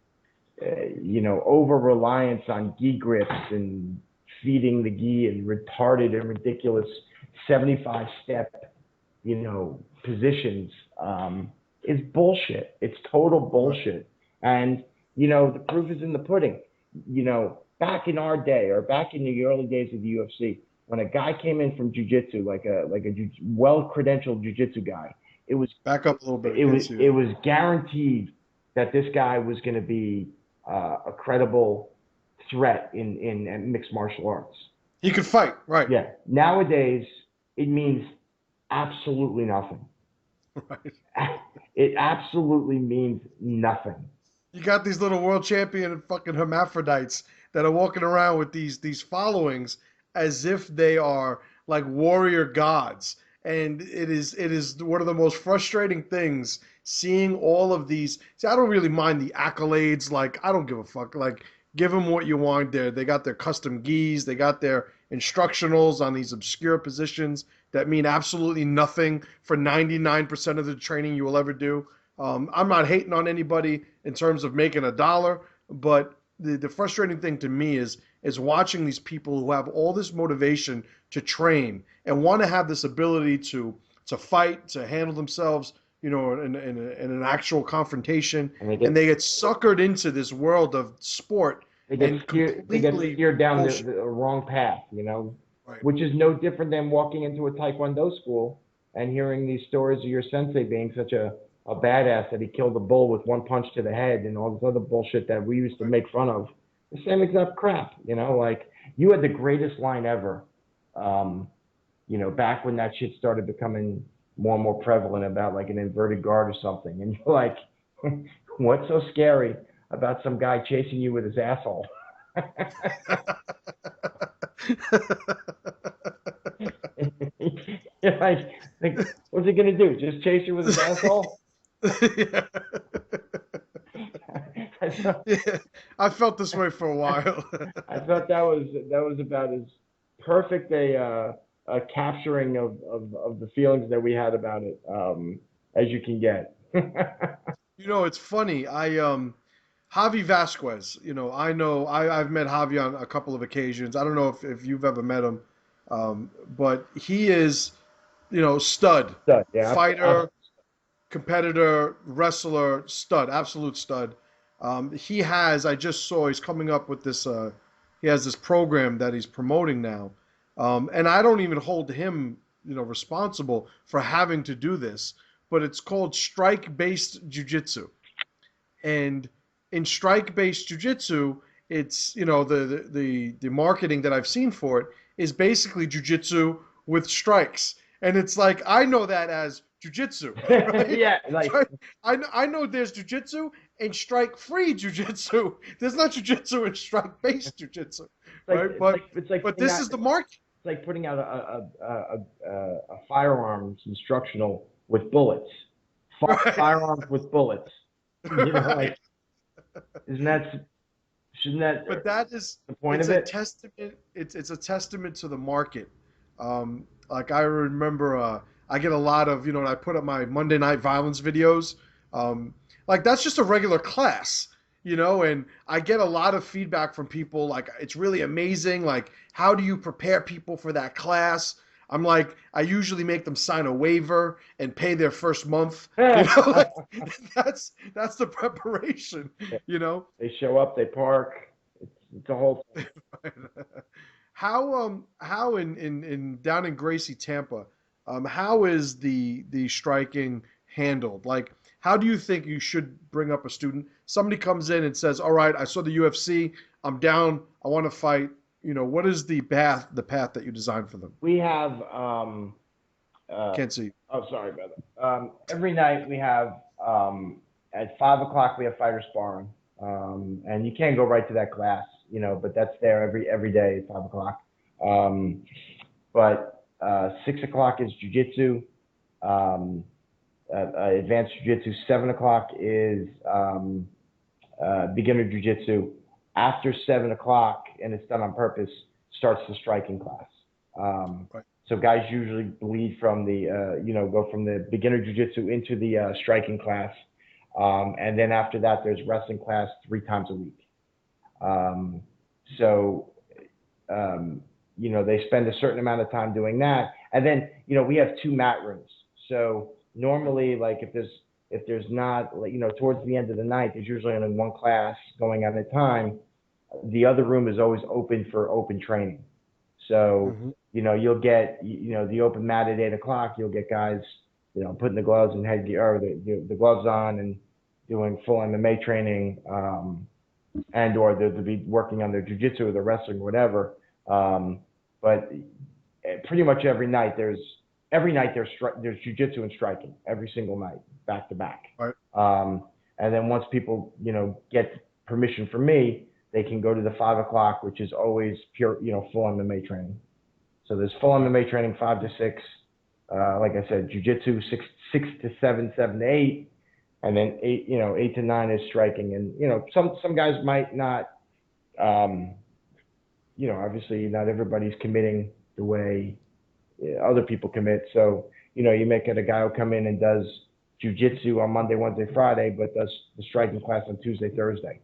Over reliance on gi grips and feeding the gi and retarded and ridiculous 75 step, positions is bullshit. It's total bullshit. And, the proof is in the pudding. Back in our day or back in the early days of the UFC, when a guy came in from jujitsu, like a well credentialed jujitsu guy, it was Back up a little bit. I it can't was see it you. was guaranteed that this guy was going to be a credible threat in mixed martial arts. He could fight, right? Yeah. Nowadays, it means absolutely nothing. Right. It absolutely means nothing. You got these little world champion fucking hermaphrodites that are walking around with these followings as if they are like warrior gods. And it is one of the most frustrating things seeing all of these. See, I don't really mind the accolades. Like, I don't give a fuck. Like, give them what you want there. They got their custom gis, they got their instructionals on these obscure positions that mean absolutely nothing for 99% of the training you will ever do. I'm not hating on anybody in terms of making a dollar, but the frustrating thing to me is watching these people who have all this motivation to train and want to have this ability to fight, to handle themselves, in an actual confrontation, And and they get suckered into this world of sport and they get completely steered down bullshit. the wrong path, Right. which is no different than walking into a taekwondo school and hearing these stories of your sensei being such a badass that he killed a bull with one punch to the head and all this other bullshit that we used to make fun of. The same exact crap, like you had the greatest line ever, back when that shit started becoming more and more prevalent about like an inverted guard or something. And you're like, what's so scary about some guy chasing you with his asshole? You're like, what's he gonna do? Just chase you with his asshole? Yeah. Yeah, I felt this way for a while. I thought that was about as perfect a capturing of the feelings that we had about it as you can get. It's funny. Javi Vasquez. I know I've met Javi on a couple of occasions. I don't know if you've ever met him, but he is, stud, So, yeah, fighter, competitor, wrestler, stud, absolute stud. I just saw he's coming up with this. He has this program that he's promoting now, and I don't even hold him responsible for having to do this, but it's called strike-based jujitsu. And in strike-based jujitsu, it's the marketing that I've seen for it is basically jujitsu with strikes, and it's like I know that as jujitsu, right? Yeah, like So I know there's jujitsu and strike-free jujitsu. There's not jujitsu and strike-based jujitsu, right? it's like But putting this out is the market. it's like putting out a firearms instructional with bullets. Right. Firearms with bullets. Like isn't that shouldn't that But that is the point it's of a it? testament. It's a testament to the market. Like I remember, I get a lot of when I put up my Monday Night Violence videos. Like that's just a regular class, and I get a lot of feedback from people. Like it's really amazing. Like how do you prepare people for that class? I'm like, I usually make them sign a waiver and pay their first month. Like that's the preparation. You know. They show up, they park. It's a whole thing. How in down in Gracie Tampa, how is the striking handled? Like how do you think you should bring up a student? Somebody comes in and says, "All right, I saw the UFC. I'm down. I want to fight." What is the path that you designed for them? We have I uh, can't see. oh sorry brother. Every night we have at 5 o'clock we have fighter sparring. And you can go right to that class, but that's there every day at 5 o'clock. Um, but 6 o'clock is jujitsu, um, advanced jujitsu. 7 o'clock is beginner jujitsu. After 7 o'clock, and it's done on purpose, starts the striking class. Um, Right. so guys usually bleed from go from the beginner jujitsu into the striking class. And then after that, there's wrestling class 3 times a week. Um, so, they spend a certain amount of time doing that. And then, we have 2 mat rooms. So normally, like if there's not, like, towards the end of the night, there's usually only one class going at a time. The other room is always open for open training. So, Hmm. you'll get, the open mat at 8 o'clock, you'll get guys, putting the gloves and headgear, or the gloves on and doing full MMA training, and or they'll be working on their jujitsu or their wrestling or whatever. But pretty much every night there's jujitsu and striking every single night, back to back. Right. And then once people, get permission from me, they can go to the 5 o'clock, which is always pure, full MMA training. So there's full Right. MMA training 5 to 6. Like I said, jujitsu 6 to 7, 7 to 8, and then 8 to 9 is striking. And some guys might not, obviously not everybody's committing the way other people commit. So you make it a guy who come in and does jujitsu on Monday, Wednesday, Friday, but does the striking class on Tuesday, Thursday,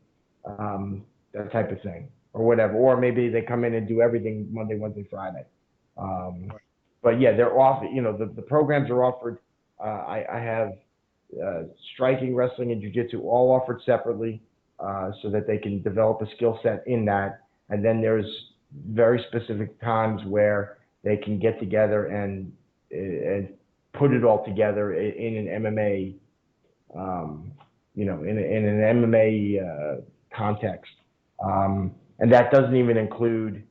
that type of thing, or whatever. Or maybe they come in and do everything Monday, Wednesday, Friday. Um, Right. but yeah, they're off. The programs are offered. I have striking, wrestling, and jujitsu all offered separately, so that they can develop a skill set in that. And then there's very specific times where they can get together and put it all together in an MMA, in an MMA context. And that doesn't even include,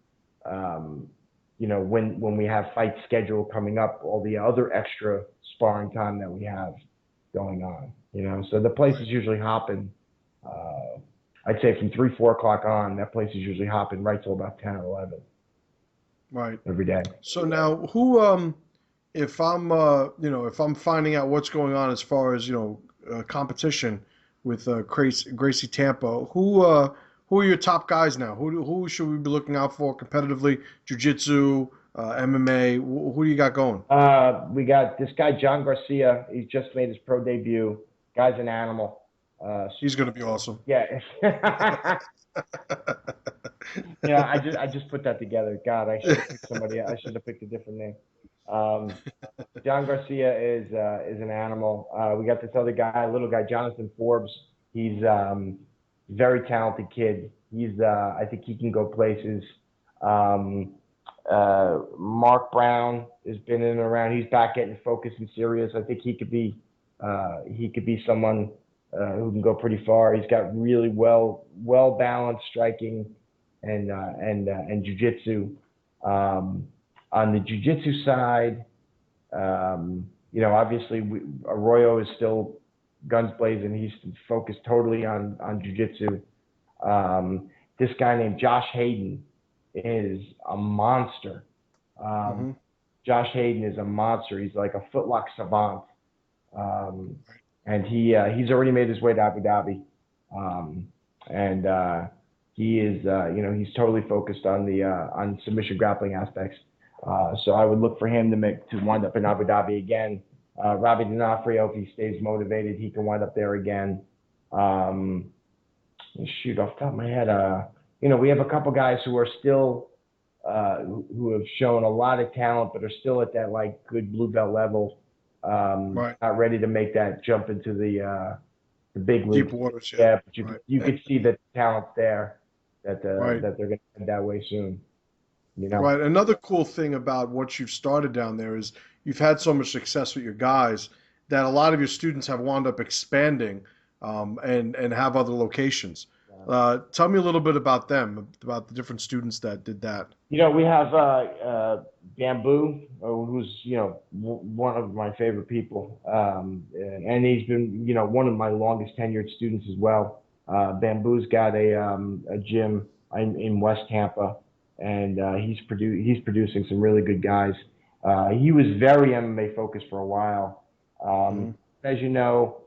when we have fight schedule coming up, all the other extra sparring time that we have going on. So the place is usually hopping. I'd say from 3, 4 o'clock on, that place is usually hopping right till about 10 or 11 Right. every day. So now, who, if I'm finding out what's going on as far as competition with Gracie Tampa, who are your top guys now? Who should we be looking out for competitively? Jiu-Jitsu, MMA. Who do you got going? We got this guy, John Garcia. He's just made his pro debut. Guy's an animal. He's going to be awesome. Yeah. I just put that together. God, I should have picked somebody. I should have picked a different name. John Garcia is an animal. We got this other guy, little guy, Jonathan Forbes. He's very talented kid. I think he can go places. Mark Brown has been in and around. He's back getting focused and serious. I think he could be someone who can go pretty far. He's got really well balanced striking and jujitsu. On the jujitsu side, obviously Arroyo is still guns blazing. He's focused totally on jujitsu. This guy named Josh Hayden is a monster. Josh Hayden is a monster. He's like a footlock savant. And he's already made his way to Abu Dhabi. He is, he's totally focused on the on submission grappling aspects. So I would look for him to wind up in Abu Dhabi again. Robbie D'Onofrio, if he stays motivated, he can wind up there again. Shoot, off the top of my head, we have a couple guys who are still who have shown a lot of talent, but are still at that like good blue belt level. Not ready to make that jump into the big league. Deep waters, yeah. But you could see that the talent's there, that that they're going to head that way soon. Right. Another cool thing about what you've started down there is you've had so much success with your guys that a lot of your students have wound up expanding and have other locations. Tell me a little bit about them, about the different students that did that. We have Bamboo, who's one of my favorite people, and he's been one of my longest tenured students as well. Bamboo's got a gym in West Tampa, and he's producing some really good guys. He was very MMA focused for a while. As you know,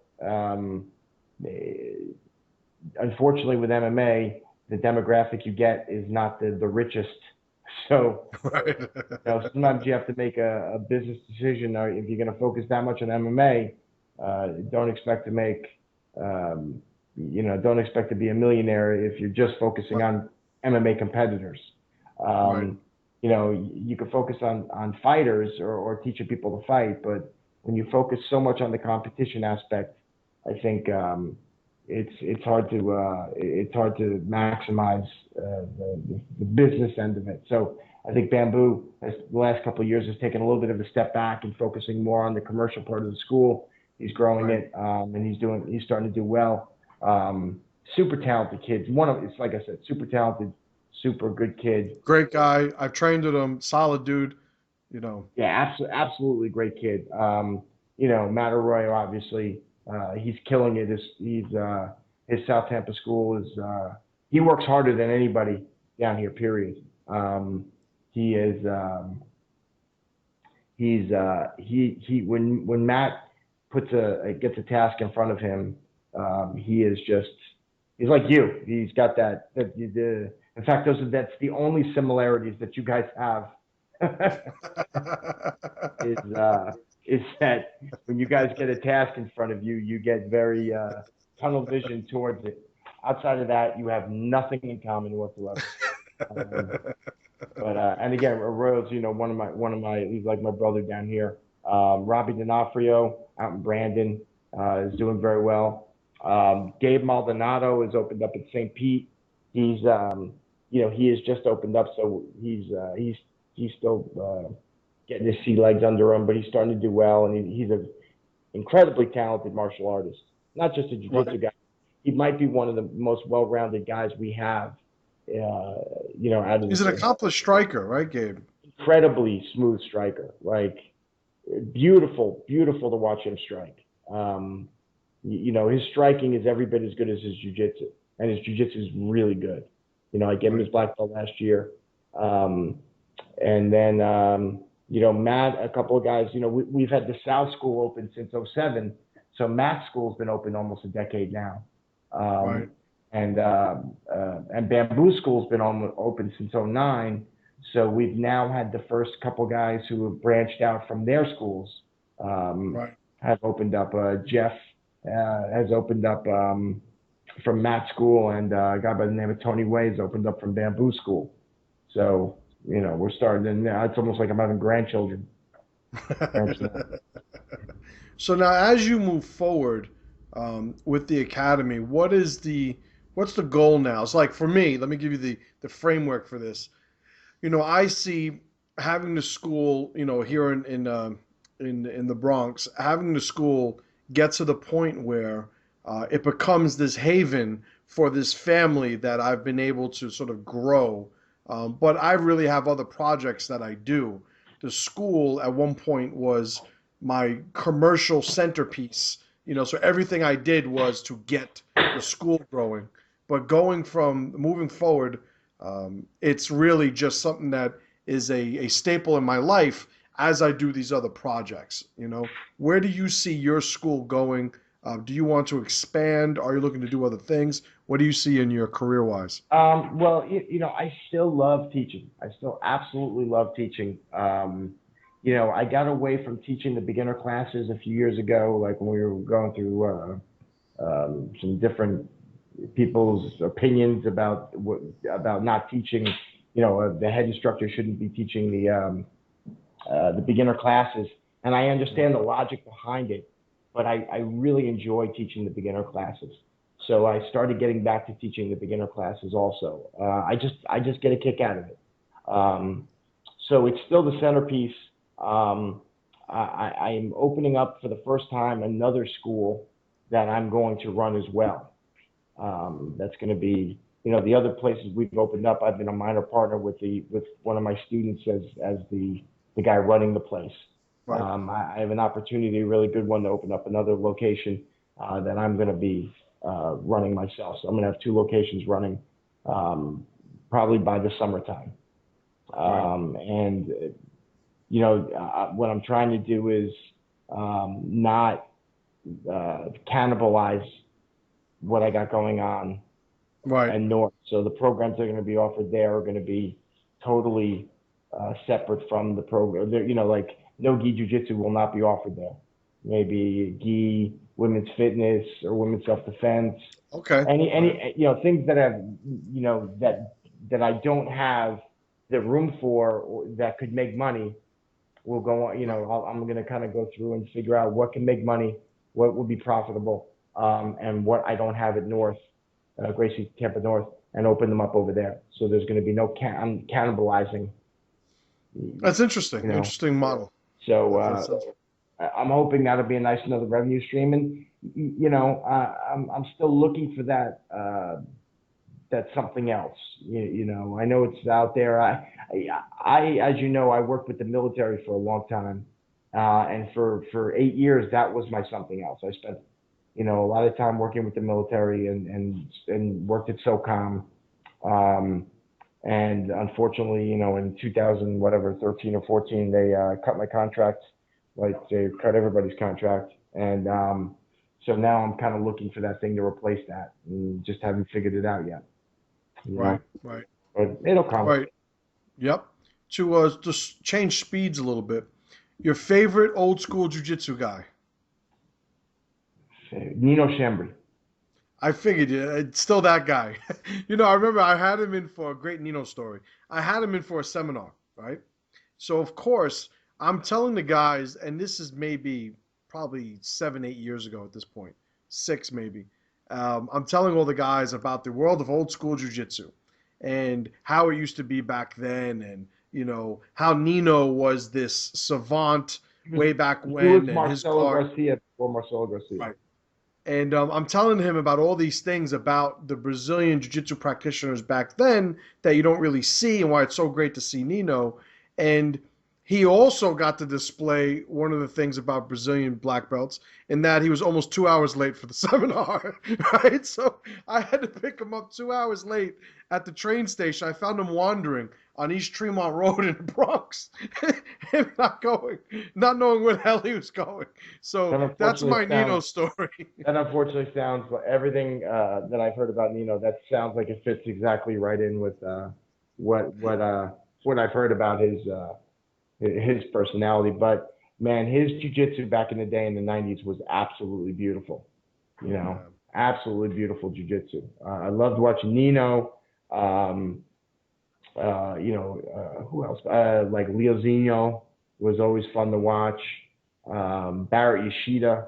unfortunately with MMA, the demographic you get is not the richest. So sometimes you have to make a business decision. If you're going to focus that much on MMA, don't expect to make, don't expect to be a millionaire if you're just focusing on MMA competitors. You can focus on fighters or teaching people to fight, but when you focus so much on the competition aspect, I think it's hard to maximize the business end of it. So I think Bamboo the last couple of years has taken a little bit of a step back and focusing more on the commercial part of the school. He's growing it, and he's starting to do well. Super talented kids. It's like I said, super talented, super good kid. Great guy. I've trained with him. Solid dude. Yeah, absolutely great kid. Matt Arroyo, obviously, he's killing it. His South Tampa school is he works harder than anybody down here. Period. He is when Matt gets a task in front of him, he's like you. He's got that in fact, that's the only similarities that you guys have. Is that when you guys get a task in front of you, you get very tunnel vision towards it. Outside of that, you have nothing in common whatsoever. And again, Arroyo's one of my he's like my brother down here. Robbie D'Onofrio out in Brandon is doing very well. Gabe Maldonado has opened up at St. Pete. He's he has just opened up, so he's still getting his sea legs under him, but he's starting to do well, and he's an incredibly talented martial artist, not just a jiu-jitsu guy. He might be one of the most well-rounded guys we have. He's an accomplished striker, right, Gabe? Incredibly smooth striker, like beautiful to watch him strike. His striking is every bit as good as his jiu-jitsu, and his jiu-jitsu is really good. I gave him his black belt last year. And then, Matt, a couple of guys, we've had the South School open since '07. So Matt's school's been open almost a decade now. And Bamboo School's been open since '09. So we've now had the first couple guys who have branched out from their schools have opened up. Jeff has opened up from Matt's school, and a guy by the name of Tony Way has opened up from Bamboo School. So, we're starting, and it's almost like I'm having grandchildren. So now, as you move forward with the academy, what's the goal now? It's like for me. Let me give you the framework for this. I see having the school, here in the Bronx, having the school get to the point where it becomes this haven for this family that I've been able to sort of grow. But I really have other projects that I do. The school at one point was my commercial centerpiece, so everything I did was to get the school growing. But going from moving forward, it's really just something that is a staple in my life as I do these other projects. Where do you see your school going? Do you want to expand? Are you looking to do other things? What do you see in your career wise? Well, I still love teaching. I still absolutely love teaching. I got away from teaching the beginner classes a few years ago, like when we were going through some different people's opinions about not teaching. The head instructor shouldn't be teaching the beginner classes, and I understand the logic behind it, but I really enjoy teaching the beginner classes. So I started getting back to teaching the beginner classes also. I just get a kick out of it. So it's still the centerpiece. I'm opening up for the first time another school that I'm going to run as well. That's going to be, the other places we've opened up. I've been a minor partner with one of my students as the guy running the place. Right. I have an opportunity, a really good one, to open up another location that I'm going to be running myself. So I'm going to have two locations running probably by the summertime. And what I'm trying to do is not cannibalize what I got going on Right. and north. So the programs that are going to be offered there are going to be totally separate from the program. Like no gi jiu-jitsu will not be offered there. Maybe gi, women's fitness, or women's self-defense. Okay. Any things that have that I don't have the room for or that could make money will go on. I'm going to kind of go through and figure out what can make money, what would be profitable, and what I don't have at North, GRACIE Tampa North, and open them up over there. So there's going to be no I'm cannibalizing. That's interesting. Interesting model. So I'm hoping that'll be a nice another revenue stream, and I'm still looking for that something else. I know it's out there. I as you know, I worked with the military for a long time, and for 8 years that was my something else. I spent a lot of time working with the military and worked at SOCOM. And unfortunately, in 2000, whatever, 13 or 14, they cut my contract, like they cut everybody's contract. And so now I'm kind of looking for that thing to replace that, and just haven't figured it out yet. Right. Right. But it'll come. Right. Yep. To just change speeds a little bit. Your favorite old school jiu-jitsu guy? Nino Chambry. I figured it's still that guy. I remember I had him in for a great Nino story. I had him in for a seminar, right? So of course I'm telling the guys, and this is probably 7, 8 years ago at this point, 6 maybe. I'm telling all the guys about the world of old school jiu-jitsu and how it used to be back then, and how Nino was this savant way back when, and his guard. Garcia before Marcelo Garcia. Right. And I'm telling him about all these things about the Brazilian jiu-jitsu practitioners back then that you don't really see, and why it's so great to see Nino. And he also got to display one of the things about Brazilian black belts, in that he was almost 2 hours late for the seminar, right? So I had to pick him up 2 hours late at the train station. I found him wandering on East Tremont Road in the Bronx, him not knowing where the hell he was going. So that's my Nino story. That unfortunately sounds like everything that I've heard about Nino. That sounds like it fits exactly right in with what I've heard about his personality. But man, his jiu-jitsu back in the day in the 90s was absolutely beautiful. Absolutely beautiful jiu-jitsu. I loved watching Nino. Who else? Like Leozinho was always fun to watch. Barrett Yoshida,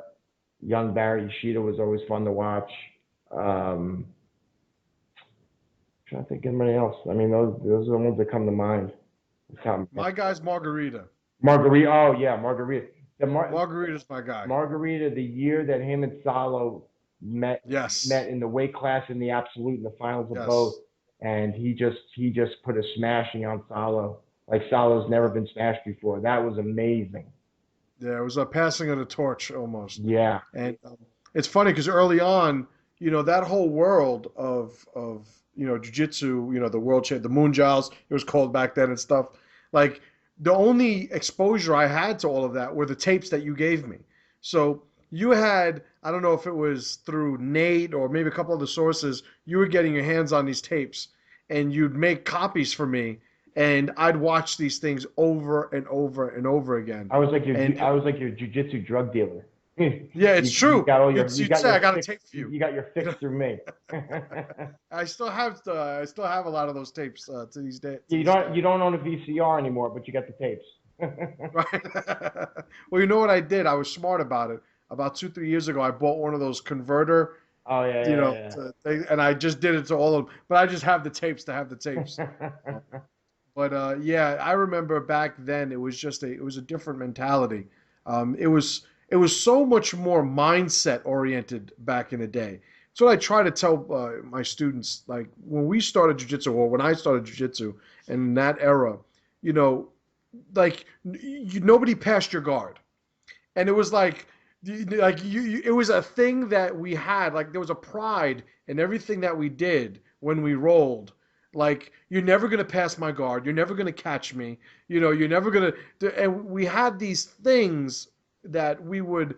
young Barrett Yoshida was always fun to watch. Trying to think of anybody else. I mean, those are the ones that come to mind. My guy's Margarita. Margarita. Oh yeah, Margarita. Margarita's my guy. Margarita, the year that him and Salo met Yes. in the weight class in the absolute in the finals of both, Yes. and he just put a smashing on Salo. Like Salo's never been smashed before. That was amazing. Yeah, it was a passing of the torch almost. Yeah. And it's funny because early on, that whole world of jujitsu, the world champ, the Mundials, it was called back then and stuff. Like the only exposure I had to all of that were the tapes that you gave me. So you had, I don't know if it was through Nate or maybe a couple other sources, you were getting your hands on these tapes and you'd make copies for me and I'd watch these things over and over and over again. And I was like your jujitsu drug dealer. yeah, it's You true. got all You'd, you you'd got say your I got a fix tape for you. you got your You fix know, through me. I still have a lot of those tapes to these days. You don't own a VCR anymore, but you got the tapes. Right. Well, you know what I did? I was smart about it. About 2, 3 years ago, I bought one of those converter, Oh yeah, and I just did it to all of them. But I just have the tapes to have the tapes. yeah. But yeah, I remember back then it was a different mentality. It was so much more mindset oriented back in the day. So what I try to tell my students, like when we started jujitsu or when I started jujitsu, and in that era, you know, like nobody passed your guard, and it was like it was a thing that we had. Like there was a pride in everything that we did when we rolled. Like you're never gonna pass my guard. You're never gonna catch me. You're never gonna. And we had these things that we'd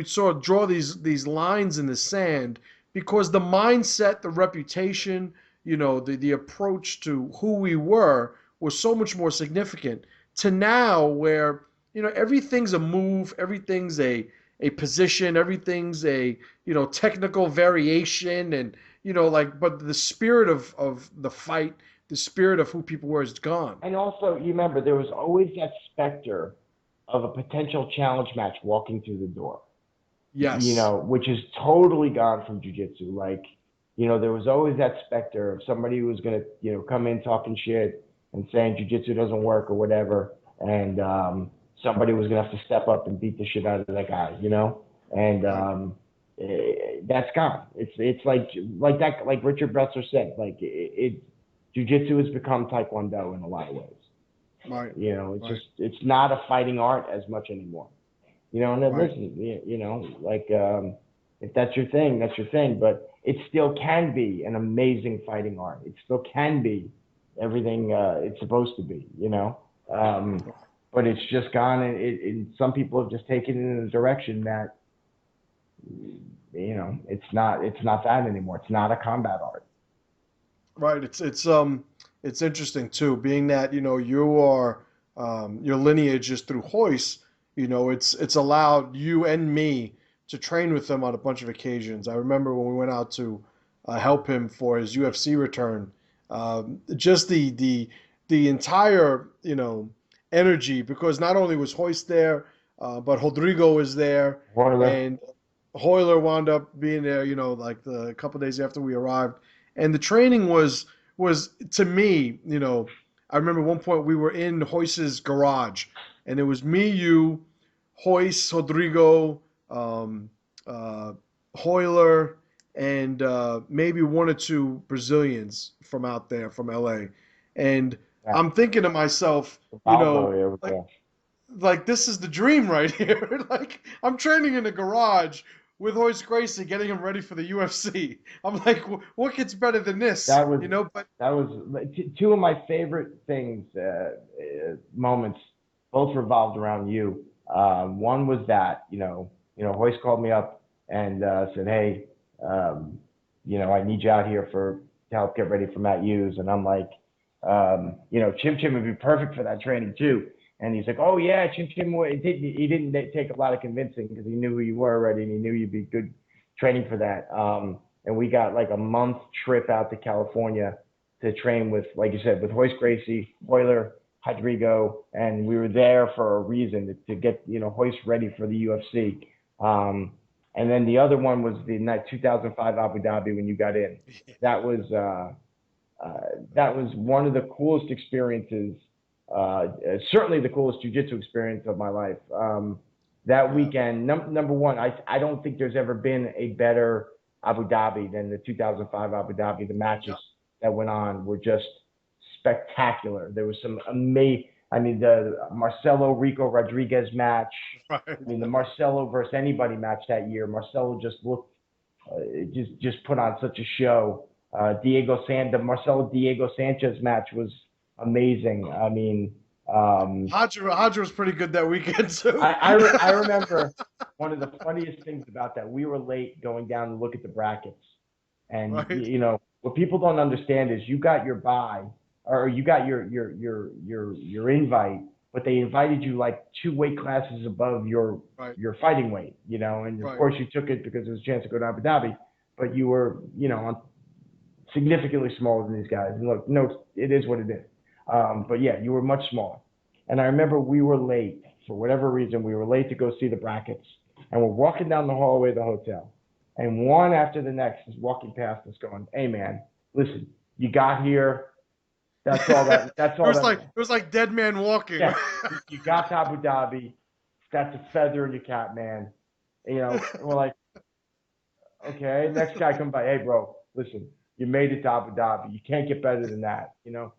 sort of draw these lines in the sand because the mindset, the reputation, the approach to who we were was so much more significant to now where everything's a move, everything's a position, everything's a technical variation, and like, but the spirit of the fight, the spirit of who people were is gone. And also, you remember there was always that specter of a potential challenge match walking through the door. Yes. Which is totally gone from jujitsu. Like, there was always that specter of somebody who was gonna, come in talking shit and saying jujitsu doesn't work or whatever, and somebody was gonna have to step up and beat the shit out of that guy. And Right. that's gone. It's like that, like Richard Bretzer said, like jujitsu has become taekwondo in a lot of ways. Right. Right. It's not a fighting art as much anymore. And then Right. listen, like if that's your thing, that's your thing. But it still can be an amazing fighting art. It still can be everything it's supposed to be. Um, but it's just gone, and some people have just taken it in a direction that it's not that anymore. It's not a combat art. Right. It's interesting too, being that your lineage is through Hoist. It's allowed you and me to train with them on a bunch of occasions. I remember when we went out to help him for his UFC return. Just the entire energy, because not only was Hoist there, but Rodrigo was there, Spoiler. and Hoyler wound up being there. Like a couple days after we arrived, and the training was to me. I remember one point we were in Hoist's garage, and it was me, you, Hoist, Rodrigo, um, uh, Hoyler, and maybe one or two Brazilians from out there from LA. And Yeah. I'm thinking to myself, Pablo, yeah, like this is the dream right here. Like I'm training in the garage with Royce Gracie, getting him ready for the UFC. I'm like, what gets better than this? that was But that was two of my favorite things, moments, both revolved around you. One was that, Hoist called me up and said, hey, I need you out here to help get ready for Matt Hughes. And I'm like, Chim would be perfect for that training too. And he's like, oh yeah, Chim, he didn't take a lot of convincing because he knew who you were already and he knew you'd be good training for that. And we got like a month trip out to California to train with, like you said, with Royce Gracie, Euler, Rodrigo, and we were there for a reason to get, Royce ready for the UFC. And then the other one was the night 2005 Abu Dhabi when you got in. That was one of the coolest experiences certainly the coolest jiu-jitsu experience of my life. That weekend, number one, I don't think there's ever been a better Abu Dhabi than the 2005 Abu Dhabi. The matches that went on were just spectacular. There was some amazing. I mean, the Marcelo Rico Rodriguez match. Right. I mean, the Marcelo versus anybody match that year. Marcelo just looked, just put on such a show. The Marcelo Diego Sanchez match was amazing. I mean, Hodger was pretty good that weekend too. I remember one of the funniest things about that. We were late going down to look at the brackets, and Right. you know what people don't understand is you got your buy or you got your invite, but they invited you like 2 weight classes above your fighting weight, you know, and of course you took it because there was a chance to go to Abu Dhabi, but you were, you know, significantly smaller than these guys. And look, no, it is what it is. But yeah, you were much smaller. And I remember we were late for whatever reason. We were late to go see the brackets, and we're walking down the hallway of the hotel, and one after the next is walking past us, going, "Hey man, listen, you got here. That's all that. That's all." It was like Dead Man Walking. Yeah, you got to Abu Dhabi. That's a feather in your cap, man. You know, and we're like, okay. Next guy comes by, hey bro, listen, you made it to Abu Dhabi. You can't get better than that, you know.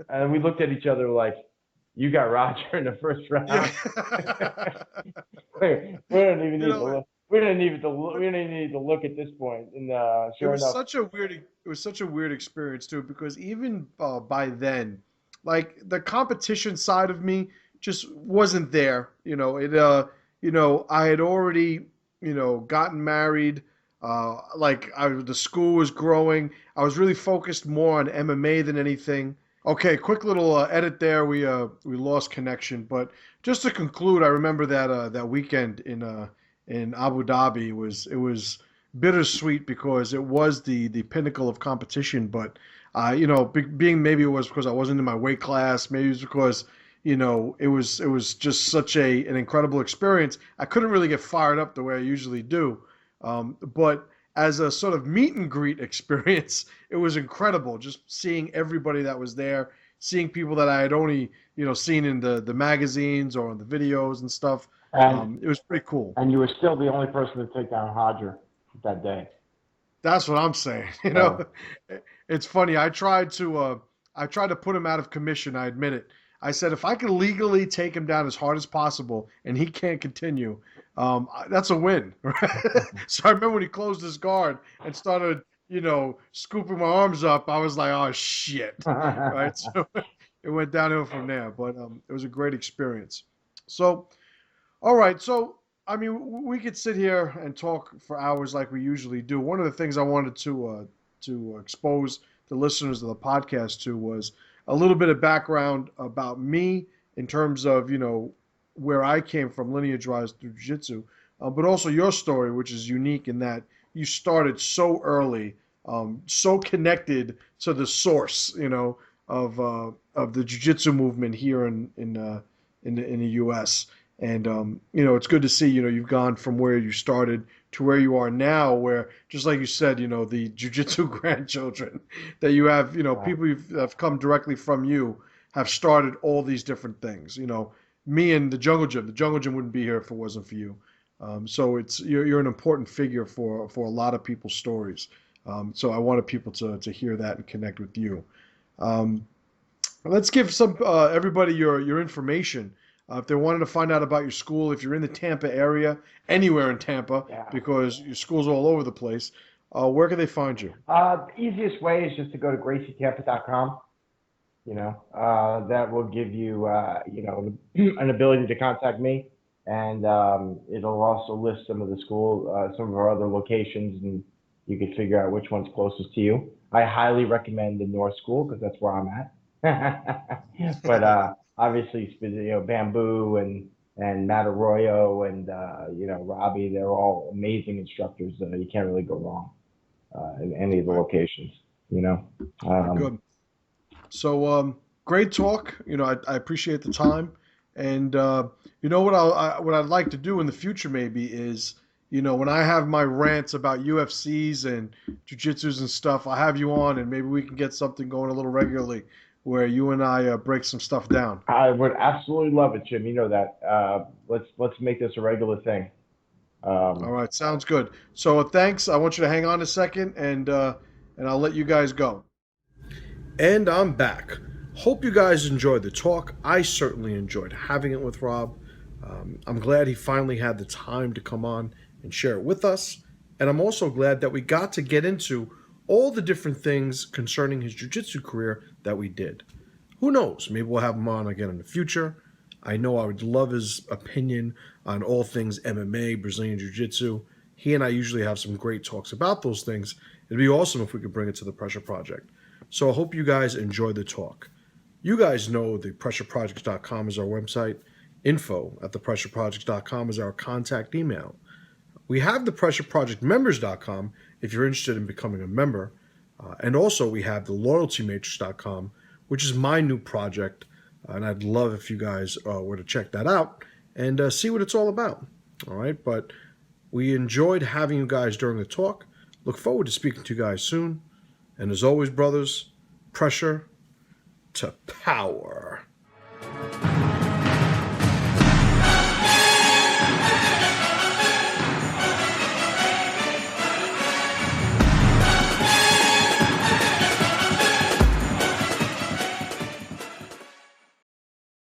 And we looked at each other like, you got Roger in the first round. Yeah. we don't even need to look. We didn't even need to look at this point. And sure enough, it was such a weird experience too, because even by then, like the competition side of me just wasn't there. You know, I had already, gotten married. The school was growing. I was really focused more on MMA than anything. Okay, quick little edit there. We lost connection, but just to conclude, I remember that weekend in Abu Dhabi was bittersweet because it was the pinnacle of competition. But being maybe it was because I wasn't in my weight class. Maybe it was because it was just such an incredible experience. I couldn't really get fired up the way I usually do. But as a sort of meet and greet experience, it was incredible. Just seeing everybody that was there, seeing people that I had only, seen in the magazines or in the videos and stuff. It was pretty cool. And you were still the only person to take down Hodger that day. That's what I'm saying. It's funny. I tried to put him out of commission. I admit it. I said, if I could legally take him down as hard as possible and he can't continue, that's a win. So I remember when he closed his guard and started, scooping my arms up, I was like, oh, shit. Right? So it went downhill from there. But it was a great experience. So, all right. So, I mean, we could sit here and talk for hours like we usually do. One of the things I wanted to expose the listeners of the podcast to was a little bit of background about me in terms of, where I came from lineage-wise through jiu-jitsu, but also your story, which is unique in that you started so early, so connected to the source, of the jiu-jitsu movement here in the U.S. And it's good to see, you've gone from where you started to where you are now, where, just like you said, the jiu-jitsu grandchildren that you have, people who have come directly from you have started all these different things. Me and the Jungle Gym wouldn't be here if it wasn't for you. So you're an important figure for a lot of people's stories. So I wanted people to hear that and connect with you. Let's give everybody your information. If they wanted to find out about your school, if you're in the Tampa area, anywhere in Tampa, because your school's all over the place, where can they find you? The easiest way is just to go to GRACIETAMPA.com. That will give you, an ability to contact me, and it'll also list some of the school, some of our other locations, and you can figure out which one's closest to you. I highly recommend the North School because that's where I'm at. But obviously, Bamboo and Matt Arroyo and Robbie, they're all amazing instructors. You can't really go wrong in any of the locations. Good. So great talk. I appreciate the time, and what I'd like to do in the future maybe is, when I have my rants about UFCs and jiu-jitsus and stuff, I'll have you on, and maybe we can get something going a little regularly where you and I break some stuff down. I would absolutely love it, Jim. You know that. Let's make this a regular thing. All Um, right, sounds good. So thanks. I want you to hang on a second, and I'll let you guys go. And I'm back. Hope you guys enjoyed the talk. I certainly enjoyed having it with Rob. I'm glad he finally had the time to come on and share it with us. And I'm also glad that we got to get into all the different things concerning his jiu-jitsu career that we did. Who knows? Maybe we'll have him on again in the future. I know I would love his opinion on all things MMA, Brazilian Jiu-Jitsu. He and I usually have some great talks about those things. It'd be awesome if we could bring it to the Pressure Project. So I hope you guys enjoy the talk. You guys know the pressureprojects.com is our website. Info at thepressureprojects.com is our contact email. We have the pressureprojectmembers.com if you're interested in becoming a member. And also we have the loyaltymatrix.com, which is my new project. And I'd love if you guys were to check that out and see what it's all about. All right. But we enjoyed having you guys during the talk. Look forward to speaking to you guys soon. And as always, brothers, pressure to power.